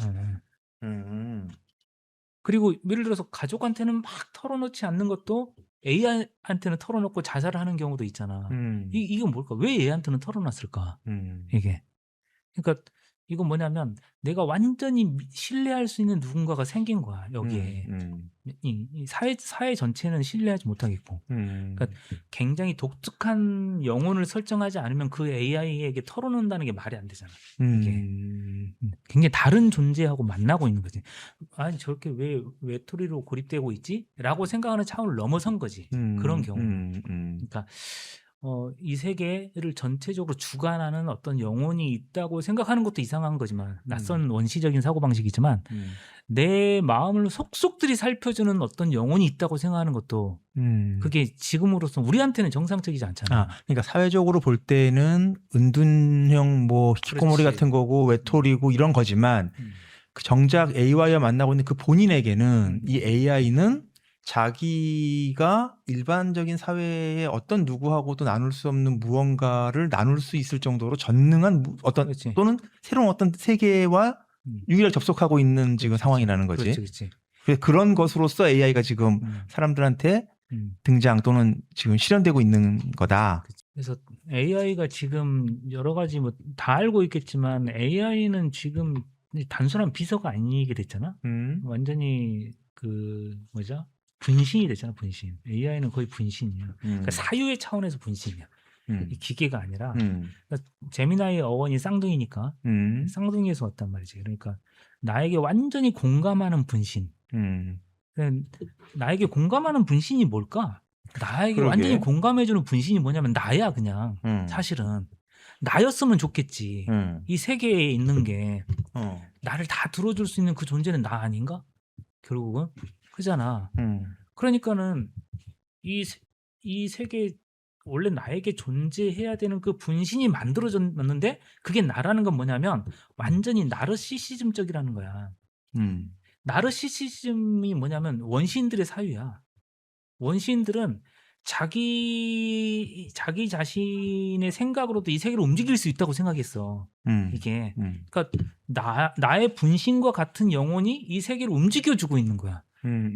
그리고 예를 들어서 가족한테는 막 털어놓지 않는 것도 AI한테는 털어놓고 자살을 하는 경우도 있잖아. 이게 뭘까? 왜 얘한테는 털어놨을까? 이게. 그러니까 이건 뭐냐면 내가 완전히 신뢰할 수 있는 누군가가 생긴 거야 여기에. 이 사회 전체는 신뢰하지 못하겠고. 그러니까 굉장히 독특한 영혼을 설정하지 않으면 그 AI에게 털어놓는다는 게 말이 안 되잖아. 이게 굉장히 다른 존재하고 만나고 있는 거지. 아니 저렇게 왜 외톨이로 고립되고 있지? 라고 생각하는 차원을 넘어선 거지. 그런 경우. 그러니까 이 세계를 전체적으로 주관하는 어떤 영혼이 있다고 생각하는 것도 이상한 거지만 낯선 원시적인 사고방식이지만 내 마음을 속속들이 살펴주는 어떤 영혼이 있다고 생각하는 것도 그게 지금으로서 우리한테는 정상적이지 않잖아. 그러니까 사회적으로 볼 때는 은둔형 뭐 히키코모리 그렇지. 같은 거고 외톨이고 이런 거지만 그 정작 AI와 만나고 있는 그 본인에게는 이 AI는 자기가 일반적인 사회의 어떤 누구하고도 나눌 수 없는 무언가를 나눌 수 있을 정도로 전능한 어떤 그렇지. 또는 새로운 어떤 세계와 유일하게 접속하고 있는 지금 상황이라는 거지. 그렇지. 그래서 그런 것으로서 AI가 지금 사람들한테 등장 또는 지금 실현되고 있는 거다. 그래서 AI가 지금 여러 가지 뭐 다 알고 있겠지만 AI는 지금 단순한 비서가 아니게 됐잖아. 완전히 그 뭐죠? 분신이 됐잖아. 분신. AI는 거의 분신이야. 그러니까 사유의 차원에서 분신이야. 이 기계가 아니라 그러니까 제미나이 어원이 쌍둥이니까 쌍둥이에서 왔단 말이지. 그러니까 나에게 완전히 공감하는 분신. 나에게 공감하는 분신이 뭘까? 나에게 그러게. 완전히 공감해주는 분신이 뭐냐면 나야 그냥 사실은 나였으면 좋겠지. 이 세계에 있는 게 나를 다 들어줄 수 있는 그 존재는 나 아닌가? 결국은 그잖아. 그러니까는 이 세계 원래 나에게 존재해야 되는 그 분신이 만들어졌는데 그게 나라는 건 뭐냐면 완전히 나르시시즘적이라는 거야. 나르시시즘이 뭐냐면 원시인들의 사유야. 원시인들은 자기 자신의 생각으로도 이 세계를 움직일 수 있다고 생각했어. 이게 그러니까 나의 분신과 같은 영혼이 이 세계를 움직여주고 있는 거야.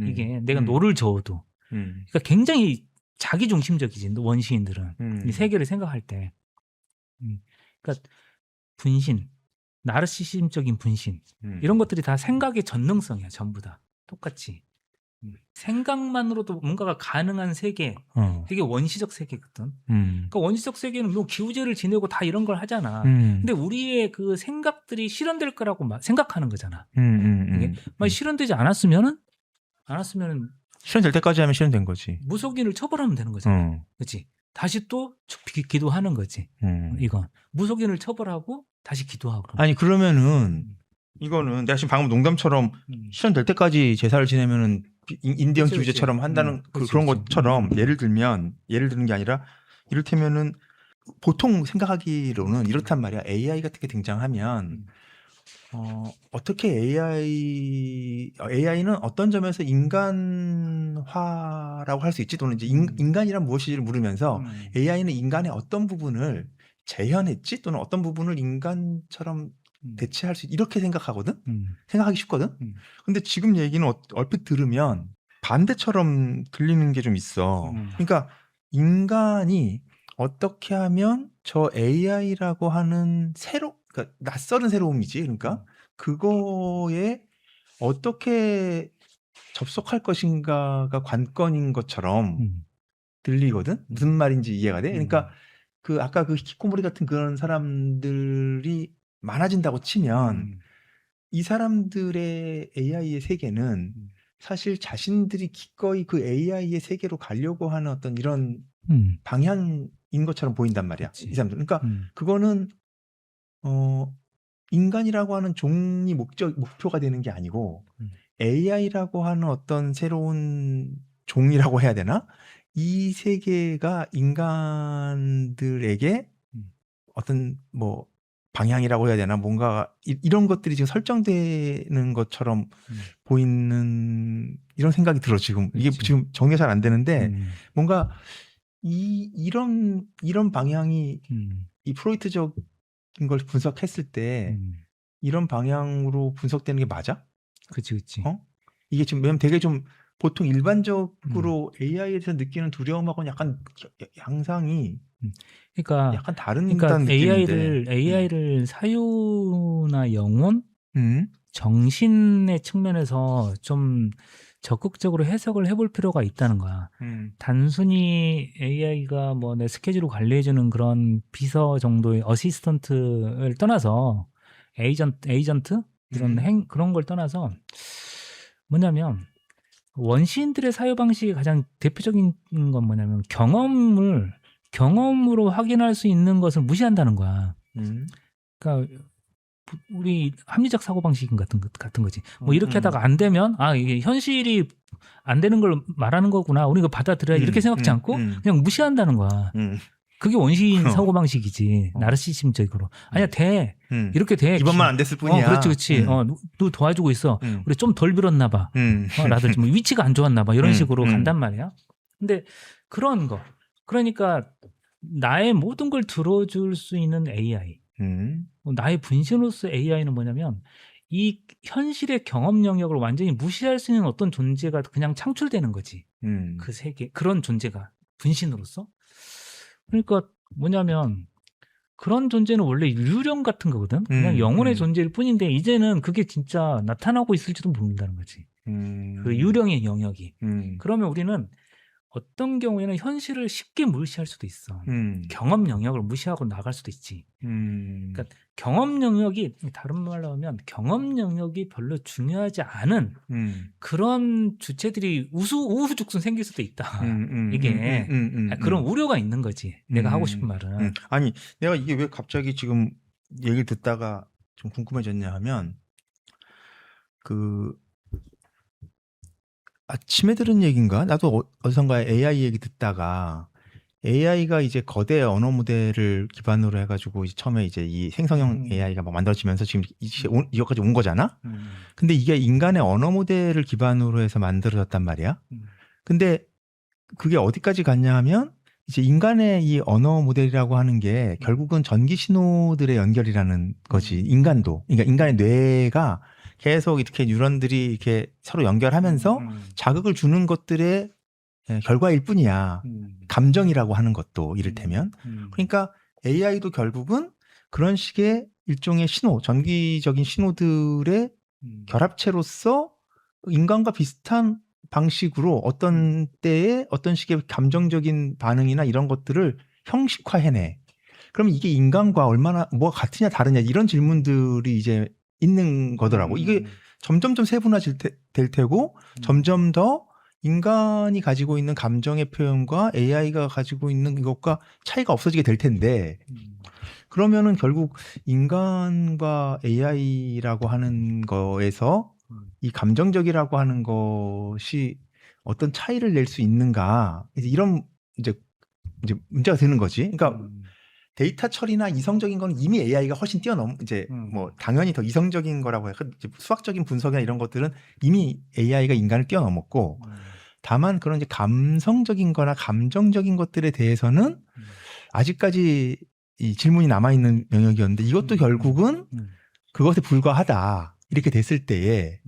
이게 내가 노를 저어도. 그러니까 굉장히 자기중심적이지 원시인들은 이 세계를 생각할 때. 그러니까 분신, 나르시즘적인 분신 이런 것들이 다 생각의 전능성이야 전부 다 똑같이. 생각만으로도 뭔가가 가능한 세계, 어. 되게 원시적 세계거든. 음. 그러니까 원시적 세계는 뭐 기우제를 지내고 다 이런 걸 하잖아. 음. 근데 우리의 그 생각들이 실현될 거라고 생각하는 거잖아. 이게 막 실현되지 않았으면은 실현될 때까지 하면 실현된 거지. 무속인을 처벌하면 되는 거잖아. 어. 그렇지? 다시 또 기도하는 거지. 이건 무속인을 처벌하고 다시 기도하고. 아니 그러면은 이거는 내가 지금 방금 농담처럼 실현될 때까지 제사를 지내면은 인디언 그치, 기우제처럼 한다는 그치, 그런 그치. 것처럼 예를 드는 게 아니라 이를테면은 보통 생각하기로는 이렇단 말이야. AI 같은 게 등장하면 어떻게 AI는 어떤 점에서 인간화라고 할 수 있지? 또는 이제 인간이란 무엇인지를 물으면서 AI는 인간의 어떤 부분을 재현했지? 또는 어떤 부분을 인간처럼 대체할 수 이렇게 생각하거든? 생각하기 쉽거든? 근데 지금 얘기는 얼핏 들으면 반대처럼 들리는 게 좀 있어. 그러니까 인간이 어떻게 하면 저 AI라고 하는 그러니까 낯설은 새로움이지. 그러니까 그거에 어떻게 접속할 것인가가 관건인 것처럼 들리거든. 무슨 말인지 이해가 돼? 그러니까 그 아까 그 히키코모리 같은 그런 사람들이 많아진다고 치면 이 사람들의 AI의 세계는 사실 자신들이 기꺼이 그 AI의 세계로 가려고 하는 어떤 이런 방향인 것처럼 보인단 말이야. 그치. 이 사람들. 그러니까 그거는 인간이라고 하는 종이 목표가 되는 게 아니고 AI라고 하는 어떤 새로운 종이라고 해야 되나? 이 세계가 인간들에게 어떤 뭐 방향이라고 해야 되나? 뭔가 이런 것들이 지금 설정되는 것처럼 보이는 이런 생각이 들어 지금. 이게 그치. 지금 정리가 잘 안 되는데 뭔가 이런 방향이 이 프로이트적인 걸 분석했을 때 이런 방향으로 분석되는 게 맞아? 그치. 이게 지금 왜냐면 되게 좀 보통 일반적으로 AI에 대해서 느끼는 두려움하고는 약간 양상이 그러니까 약간 다른다는 느낌인데. AI를 사유나 영혼, 음. 정신의 측면에서 좀 적극적으로 해석을 해볼 필요가 있다는 거야. 단순히 AI가 뭐 내 스케줄을 관리해주는 그런 비서 정도의 어시스턴트를 떠나서 에이전트 이런 그런 걸 떠나서 뭐냐면 원시인들의 사유 방식이 가장 대표적인 건 뭐냐면 경험으로 확인할 수 있는 것을 무시한다는 거야. 그러니까 우리 합리적 사고 방식 같은 거지. 뭐 이렇게 하다가 안 되면 이게 현실이 안 되는 걸 말하는 거구나. 우리가 받아들여야 이렇게 생각지 않고 그냥 무시한다는 거야. 그게 원시인 사고 방식이지. 나르시즘적으로. 아니야 돼. 이렇게 돼. 이번만 안 됐을 뿐이야. 그렇지. 너 도와주고 있어. 우리 좀 덜 빌었나 봐. 라든지 뭐 위치가 안 좋았나 봐. 이런 식으로 간단 말이야. 근데 그런 거. 그러니까 나의 모든 걸 들어줄 수 있는 AI. 나의 분신으로서 AI는 뭐냐면 이 현실의 경험 영역을 완전히 무시할 수 있는 어떤 존재가 그냥 창출되는 거지. 그 세계 그런 존재가 분신으로서. 그러니까 뭐냐면 그런 존재는 원래 유령 같은 거거든. 그냥 영혼의 존재일 뿐인데 이제는 그게 진짜 나타나고 있을지도 모른다는 거지. 그 유령의 영역이. 그러면 우리는 어떤 경우에는 현실을 쉽게 무시할 수도 있어. 경험 영역을 무시하고 나갈 수도 있지. 그러니까 경험 영역이 다른 말로 하면 경험 영역이 별로 중요하지 않은 그런 주체들이 우후죽순 생길 수도 있다. 이게 그런 우려가 있는 거지. 내가 하고 싶은 말은. 아니 내가 이게 왜 갑자기 지금 얘기를 듣다가 좀 궁금해졌냐 하면 그 아침에 들은 얘기인가? 나도 어디선가 AI 얘기 듣다가 AI가 이제 거대 언어 모델을 기반으로 해가지고 이제 처음에 이제 이 생성형 AI가 막 만들어지면서 지금 이것까지 온 거잖아. 근데 이게 인간의 언어 모델을 기반으로 해서 만들어졌단 말이야. 근데 그게 어디까지 갔냐 하면 이제 인간의 이 언어 모델이라고 하는 게 결국은 전기 신호들의 연결이라는 거지. 인간도. 그러니까 인간의 뇌가 계속 이렇게 뉴런들이 이렇게 서로 연결하면서 자극을 주는 것들의 결과일 뿐이야. 감정이라고 하는 것도 이를테면. 그러니까 AI도 결국은 그런 식의 일종의 신호, 전기적인 신호들의 결합체로서 인간과 비슷한 방식으로 어떤 때에 어떤 식의 감정적인 반응이나 이런 것들을 형식화해내. 그럼 이게 인간과 얼마나 뭐가 같으냐 다르냐 이런 질문들이 이제 있는 거더라고. 이게 점점점 세분화될 테고 점점 더 인간이 가지고 있는 감정의 표현과 AI가 가지고 있는 이것과 차이가 없어지게 될 텐데 그러면은 결국 인간과 AI라고 하는 거에서 이 감정적이라고 하는 것이 어떤 차이를 낼 수 있는가 이제 이런 이제 문제가 되는 거지. 그러니까 데이터 처리나 이성적인 건 이미 AI가 훨씬 뛰어넘 이제 뭐 당연히 더 이성적인 거라고 해요. 수학적인 분석이나 이런 것들은 이미 AI가 인간을 뛰어넘었고 다만 그런 이제 감성적인 거나 감정적인 것들에 대해서는 아직까지 이 질문이 남아 있는 영역이었는데 이것도 결국은 그것에 불과하다. 이렇게 됐을 때에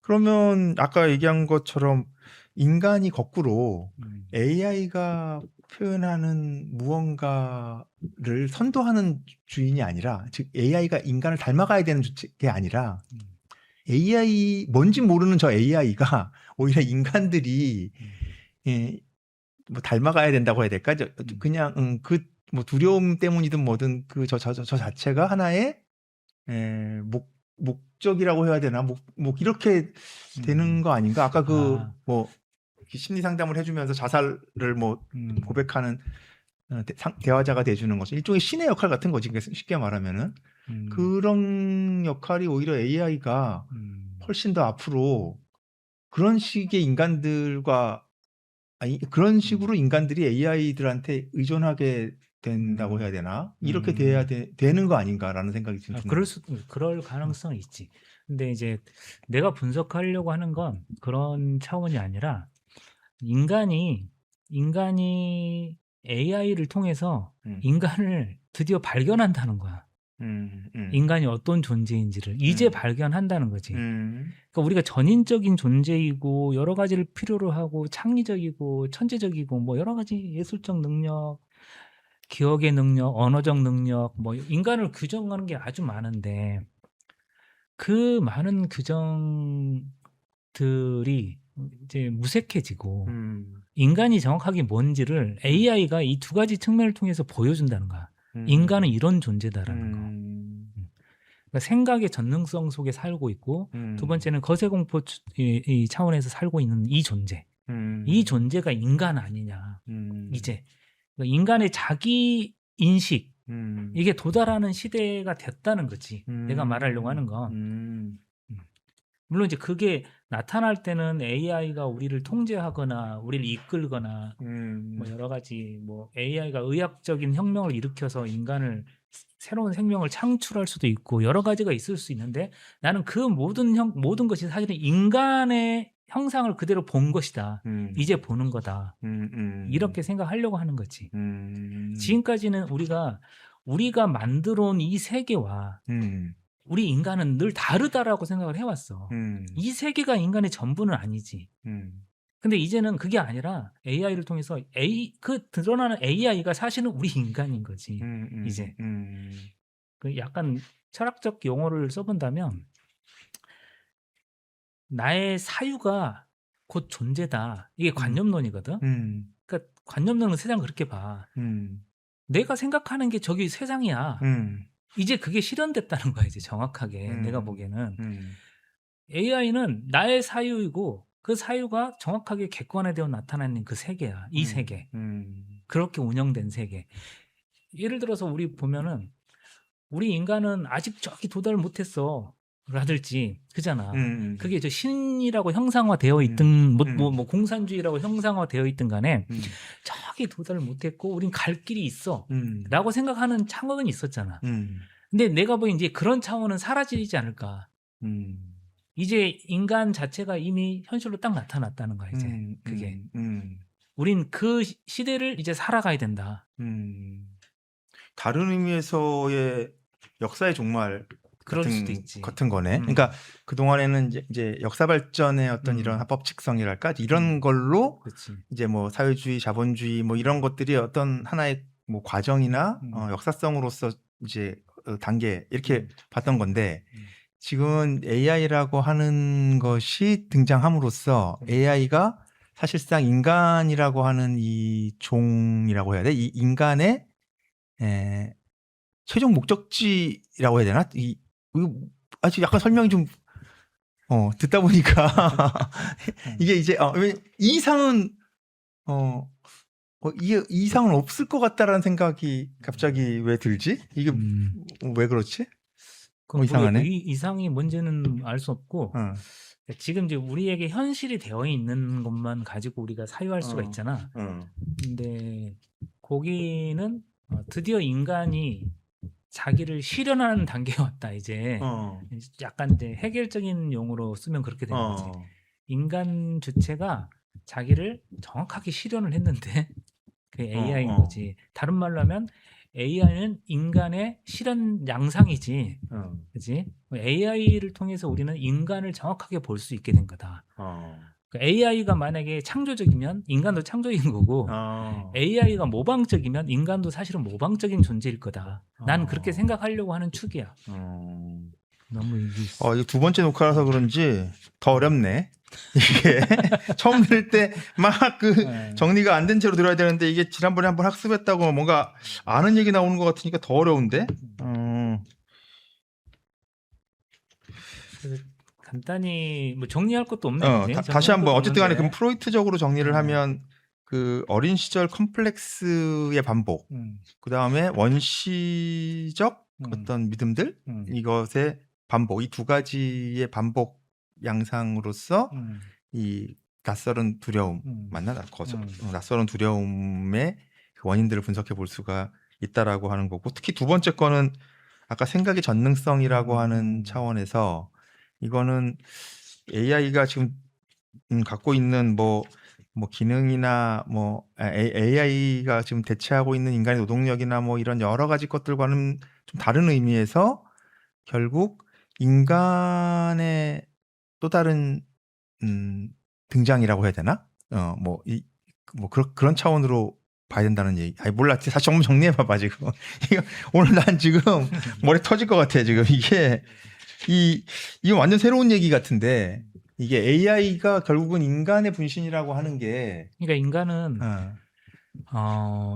그러면 아까 얘기한 것처럼 인간이 거꾸로 AI가 표현하는 무언가를 선도하는 주인이 아니라 즉 AI가 인간을 닮아가야 되는 게 아니라 AI 뭔지 모르는 저 AI가 오히려 인간들이 예, 뭐 닮아가야 된다고 해야 될까? 그냥 그 뭐 두려움 때문이든 뭐든 그 저 자체가 하나의 목적이라고 해야 되나? 목 이렇게 되는 거 아닌가? 아까 그 뭐 심리 상담을 해주면서 자살을 뭐 고백하는 대화자가 돼주는 것은 일종의 신의 역할 같은 거지. 쉽게 말하면은 그런 역할이 오히려 AI가 훨씬 더 앞으로 그런 식의 인간들과 아니 그런 식으로 인간들이 AI들한테 의존하게 된다고 해야 되나? 이렇게 돼야 되는 거 아닌가라는 생각이 좀 드는. 그럴 가능성은 있지. 근데 이제 내가 분석하려고 하는 건 그런 차원이 아니라 인간이 AI를 통해서 인간을 드디어 발견한다는 거야. 인간이 어떤 존재인지를 이제 발견한다는 거지. 그러니까 우리가 전인적인 존재이고 여러 가지를 필요로 하고 창의적이고 천재적이고 뭐 여러 가지 예술적 능력, 기억의 능력, 언어적 능력, 뭐 인간을 규정하는 게 아주 많은데 그 많은 규정들이 이제 무색해지고 인간이 정확하게 뭔지를 AI가 이 두 가지 측면을 통해서 보여준다는 거야. 인간은 이런 존재다라는 거. 그러니까 생각의 전능성 속에 살고 있고 두 번째는 거세공포 이 차원에서 살고 있는 이 존재. 이 존재가 인간 아니냐. 이제 그러니까 인간의 자기 인식 이게 도달하는 시대가 됐다는 거지. 내가 말하려고 하는 건. 물론 이제 그게 나타날 때는 AI가 우리를 통제하거나 우리를 이끌거나 뭐 여러 가지 뭐 AI가 의학적인 혁명을 일으켜서 인간을 새로운 생명을 창출할 수도 있고 여러 가지가 있을 수 있는데 나는 그 모든 것이 사실은 인간의 형상을 그대로 본 것이다. 이제 보는 거다. 이렇게 생각하려고 하는 거지. 지금까지는 우리가 만들어 온 이 세계와 우리 인간은 늘 다르다라고 생각을 해왔어. 이 세계가 인간의 전부는 아니지. 근데 이제는 그게 아니라 AI를 통해서 그 드러나는 AI가 사실은 우리 인간인 거지. 이제 그 약간 철학적 용어를 써본다면 나의 사유가 곧 존재다. 이게 관념론이거든. 그러니까 관념론은 세상 그렇게 봐. 내가 생각하는 게 저기 세상이야. 이제 그게 실현됐다는 거야. 이제 정확하게 내가 보기에는 AI는 나의 사유이고 그 사유가 정확하게 객관화되어 나타나는 그 세계야. 이 세계. 그렇게 운영된 세계. 예를 들어서 우리 보면은 우리 인간은 아직 저기 도달 못했어. 라들지 그잖아. 그게 저 신이라고 형상화되어 있든 뭐 공산주의라고 형상화되어 있든 간에 저기 도달을 못했고 우린 갈 길이 있어. 라고 생각하는 차원은 있었잖아. 근데 내가 보기엔 이제 그런 차원은 사라지지 않을까. 이제 인간 자체가 이미 현실로 딱 나타났다는 거야. 이제 그게. 우린 그 시대를 이제 살아가야 된다. 다른 의미에서의 역사의 종말 그럴 수도 있지. 같은 거네. 그러니까 그 동안에는 이제 역사 발전의 어떤 이런 합법칙성이랄까 이런 걸로 그렇지. 이제 뭐 사회주의, 자본주의 뭐 이런 것들이 어떤 하나의 뭐 과정이나 역사성으로서 이제 단계 이렇게 봤던 건데 지금 AI라고 하는 것이 등장함으로써 AI가 사실상 인간이라고 하는 이 종이라고 해야 돼? 이 인간의 최종 목적지라고 해야 되나? 아직 약간 설명이 좀 듣다 보니까 이게 이제 이 이상은 이 이상은 없을 것 같다라는 생각이 갑자기 왜 들지? 이게 왜 그렇지? 그럼 이상하네. 이 이상이 뭔지는 알 수 없고 어. 지금 이제 우리에게 현실이 되어 있는 것만 가지고 우리가 사유할 수가 있잖아. 근데 거기는 드디어 인간이 자기를 실현하는 단계에 왔다 이제. 약간 이제 해결적인 용어로 쓰면 그렇게 되는 거지. 인간 주체가 자기를 정확하게 실현을 했는데 그게 AI인 거지. 다른 말로 하면 AI는 인간의 실현 양상이지. 그지? AI를 통해서 우리는 인간을 정확하게 볼 수 있게 된 거다. AI가 만약에 창조적이면 인간도 창조적인 거고 AI가 모방적이면 인간도 사실은 모방적인 존재일 거다. 난 그렇게 생각하려고 하는 축이야. 너무 이거 두 번째 녹화라서 그런지 더 어렵네. 이게 처음 들을 때 막 정리가 안 된 채로 들어야 되는데 이게 지난번에 한번 학습했다고 뭔가 아는 얘기 나오는 것 같으니까 더 어려운데. 그래서 간단히 뭐 정리할 것도 없네. 이제. 다시 한번 어쨌든 간에 없는데. 그럼 프로이트적으로 정리를 하면 그 어린 시절 컴플렉스의 반복, 그 다음에 원시적 어떤 믿음들 이것의 반복, 이 두 가지의 반복 양상으로서 이 낯설은 두려움 맞나? 낯설은 두려움의 그 원인들을 분석해 볼 수가 있다라고 하는 거고, 특히 두 번째 거는 아까 생각의 전능성이라고 하는 차원에서 이거는 AI가 지금 갖고 있는 뭐 기능이나 AI가 지금 대체하고 있는 인간의 노동력이나 뭐 이런 여러 가지 것들과는 좀 다른 의미에서 결국 인간의 또 다른 등장이라고 해야 되나? 그런 차원으로 봐야 된다는 얘기. 아니 몰라. 다시 한번 정리해 봐봐 지금. 오늘 난 지금 머리 터질 것 같아 지금. 이게 완전 새로운 얘기 같은데, 이게 AI가 결국은 인간의 분신이라고 하는 게, 그러니까 인간은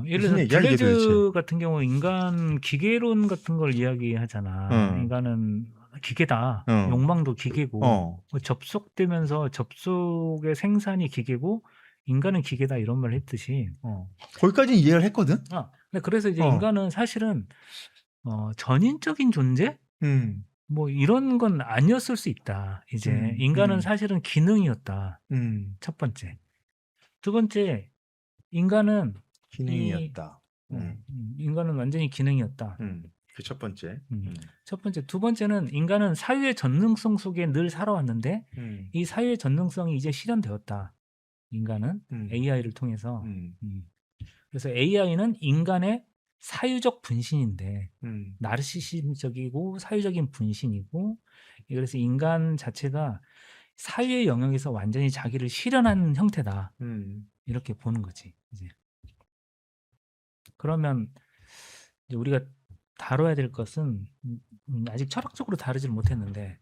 예를 무슨 들어 얘기야, 이게 블레즈 도대체? 같은 경우 인간 기계론 같은 걸 이야기하잖아. 인간은 기계다. 욕망도 기계고 뭐 접속되면서 접속의 생산이 기계고 인간은 기계다 이런 말 했듯이. 거기까지는 이해를 했거든. 근데 그래서 이제 인간은 사실은 전인적인 존재? 뭐 이런 건 아니었을 수 있다. 이제 인간은 사실은 기능이었다. 첫 번째. 두 번째, 인간은 기능이었다. 인간은 완전히 기능이었다. 그 첫 번째. 첫 번째. 두 번째는 인간은 사유의 전능성 속에 늘 살아왔는데 이 사유의 전능성이 이제 실현되었다. 인간은 AI를 통해서. 그래서 AI는 인간의 사유적 분신인데 나르시즘적이고 사유적인 분신이고, 그래서 인간 자체가 사유의 영역에서 완전히 자기를 실현한 형태다. 이렇게 보는 거지. 이제 그러면 이제 우리가 다뤄야 될 것은 아직 철학적으로 다루지를 못했는데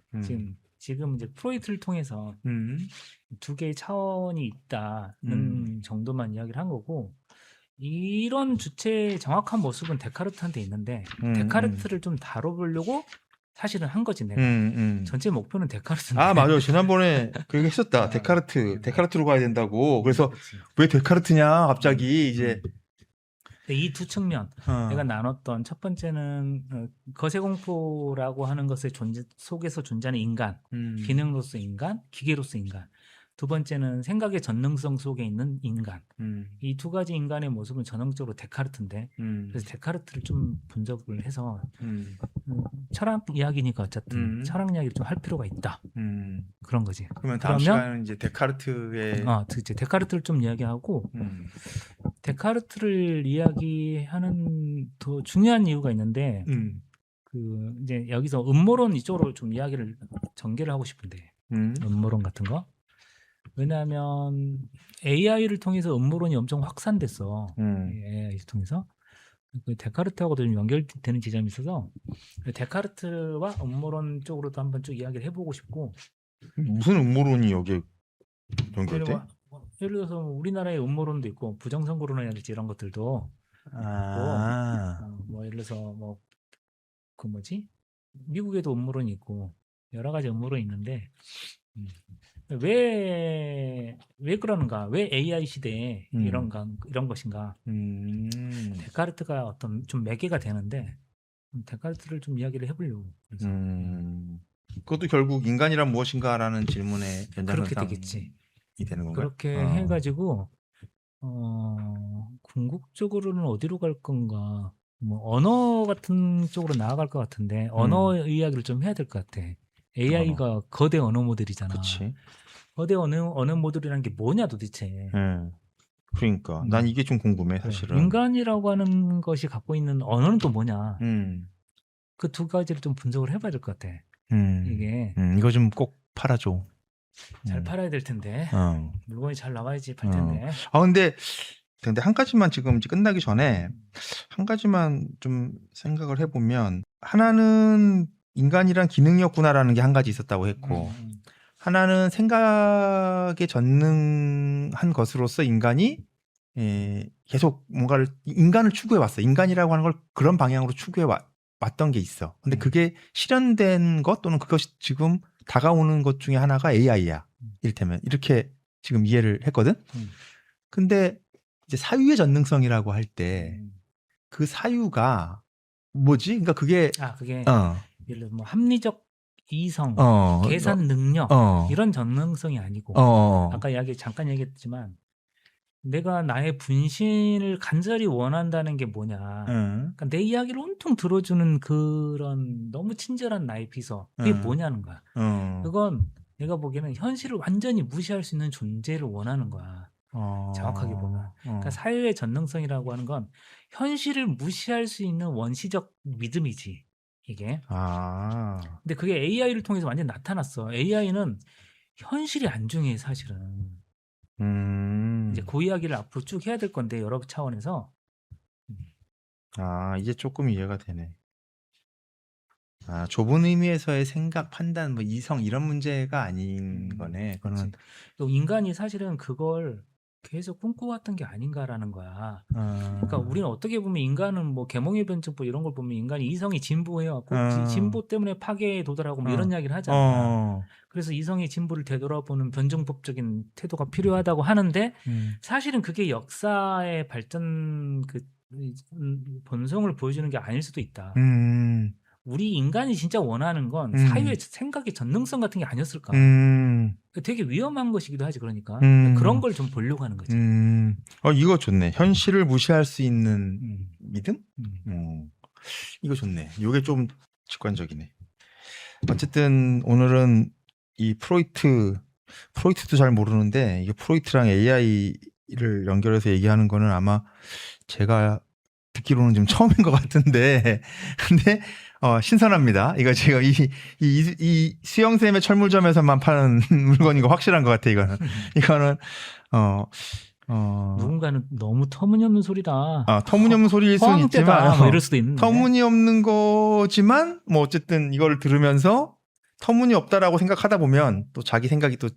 지금 이제 프로이트를 통해서 두 개의 차원이 있다는 정도만 이야기를 한 거고, 이런 주체의 정확한 모습은 데카르트한테 있는데 데카르트를 좀 다뤄보려고 사실은 한 거지 내가. 전체 목표는 데카르트인데. 맞아. 지난번에 그 얘기 했었다. 데카르트로 가야 된다고. 그래서 그렇지. 왜 데카르트냐 갑자기 이제. 이 두 측면 내가 나눴던 첫 번째는 거세공포라고 하는 것의 존재 속에서 존재하는 인간, 기능으로서 인간, 기계로서 인간. 두 번째는 생각의 전능성 속에 있는 인간. 이 두 가지 인간의 모습은 전형적으로 데카르트인데 그래서 데카르트를 좀 분석을 해서 철학 이야기니까 어쨌든 철학 이야기를 좀 할 필요가 있다. 그런 거지. 그러면 다음 시간은 이제 데카르트의 이제 데카르트를 좀 이야기하고 데카르트를 이야기하는 더 중요한 이유가 있는데 그 이제 여기서 음모론 이쪽으로 좀 이야기를 전개를 하고 싶은데 음모론 같은 거. 왜냐하면 AI를 통해서 음모론이 엄청 확산됐어. AI를 통해서. 그 데카르트하고도 좀 연결되는 지점이 있어서 데카르트와 음모론 쪽으로도 한번 쭉 이야기를 해보고 싶고 무슨 음모론이 여기에 예를, 연결돼? 예를 들어서 우리나라의 음모론도 있고 부정선거론이라든지 이런 것들도 뭐 예를 들어서 뭐 그 뭐지 미국에도 음모론이 있고 여러 가지 음모론이 있는데 왜 그러는가? 왜 AI 시대에 이런 것인가? 데카르트가 어떤 좀 매개가 되는데 데카르트를 좀 이야기를 해보려고. 그래서 그것도 결국 인간이란 무엇인가라는 질문에 그렇게 연장선상이 되겠지. 되는 건가요? 그렇게 해가지고 궁극적으로는 어디로 갈 건가? 뭐 언어 같은 쪽으로 나아갈 것 같은데 언어 이야기를 좀 해야 될 것 같아. AI가 거대 언어 모델이잖아. 그치. 거대 언어 모델이라는 게 뭐냐 도대체. 그러니까 난 이게 좀 궁금해 사실은. 인간이라고 하는 것이 갖고 있는 언어는 또 뭐냐. 그 두 가지를 좀 분석을 해봐야 될 것 같아. 이게 이거 좀 꼭 팔아줘. 잘 팔아야 될 텐데 물건이 잘 나와야지 팔 텐데. 근데 한 가지만 지금 이제 끝나기 전에 한 가지만 좀 생각을 해보면 하나는 인간이란 기능이었구나라는 게 한 가지 있었다고 했고 하나는 생각에 전능한 것으로서 인간이 계속 뭔가를 인간을 추구해 왔어. 인간이라고 하는 걸 그런 방향으로 추구해 왔던 게 있어. 근데 그게 실현된 것 또는 그것이 지금 다가오는 것 중에 하나가 AI야. 이를테면 이렇게 지금 이해를 했거든. 근데 이제 사유의 전능성이라고 할 때 그 사유가 뭐지? 그러니까 그게 예를 들어 뭐 합리적 이성, 계산 능력 이런 전능성이 아니고 아까 잠깐 얘기했지만 내가 나의 분신을 간절히 원한다는 게 뭐냐. 그러니까 내 이야기를 온통 들어주는 그런 너무 친절한 나의 비서. 그게 뭐냐는 거야. 그건 내가 보기에는 현실을 완전히 무시할 수 있는 존재를 원하는 거야. 정확하게 보면. 그러니까 사유의 전능성이라고 하는 건 현실을 무시할 수 있는 원시적 믿음이지. 이게. 근데 그게 AI를 통해서 완전히 나타났어. AI는 현실이 안 중요해 사실은. 이제 그 이야기를 앞으로 쭉 해야 될 건데 여러 차원에서. 이제 조금 이해가 되네. 좁은 의미에서의 생각, 판단, 뭐 이성 이런 문제가 아닌 거네. 그거는 인간이 사실은 그걸 계속 꿈꿔왔던 게 아닌가라는 거야. 그러니까 우리는 어떻게 보면 인간은 뭐 계몽의 변증법 이런 걸 보면 인간이 이성이 진보해왔고 진보 때문에 파괴에 도달하고 뭐 이런 이야기를 하잖아. 그래서 이성의 진보를 되돌아보는 변증법적인 태도가 필요하다고 하는데 사실은 그게 역사의 발전 그 본성을 보여주는 게 아닐 수도 있다. 우리 인간이 진짜 원하는 건 사유의 생각의 전능성 같은 게 아니었을까? 되게 위험한 것이기도 하지 그러니까 그런 걸 좀 보려고 하는 거지. 이거 좋네. 현실을 무시할 수 있는 믿음? 이거 좋네. 이게 좀 직관적이네. 어쨌든 오늘은 이 프로이트도 잘 모르는데 이게 프로이트랑 AI를 연결해서 얘기하는 거는 아마 제가 듣기로는 좀 처음인 것 같은데 근데 신선합니다. 이거 지금 이 수영쌤의 철물점에서만 파는 물건인 거 확실한 것 같아. 이거는 누군가는 너무 터무니없는 소리다. 터무니없는 소리일 수는 있지만 뭐 이럴 수도 있는데. 터무니없는 거지만 뭐 어쨌든 이걸 들으면서 터무니없다라고 생각하다 보면 또 자기 생각이 또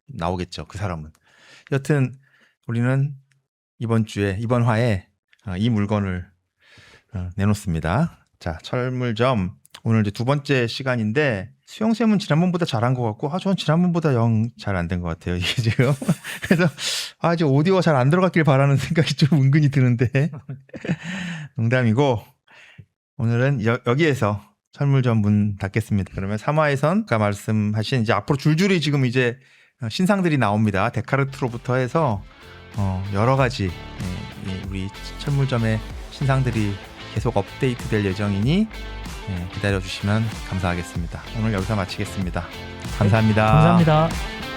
나오겠죠. 그 사람은. 여튼 우리는 이번 화에 이 물건을 내놓습니다. 자, 철물점 오늘 이제 두 번째 시간인데 수영쌤은 지난번보다 잘한 것 같고 저는 지난번보다 영 잘 안 된 것 같아요. 이게 지금 그래서 이제 오디오가 잘 안 들어갔길 바라는 생각이 좀 은근히 드는데 농담이고 오늘은 여기에서 철물점 문 닫겠습니다. 그러면 3화에선 아까 말씀하신 이제 앞으로 줄줄이 지금 이제 신상들이 나옵니다. 데카르트로부터 해서 여러 가지 우리 철물점의 신상들이 계속 업데이트 될 예정이니 기다려주시면 감사하겠습니다. 오늘 여기서 마치겠습니다. 감사합니다. 감사합니다.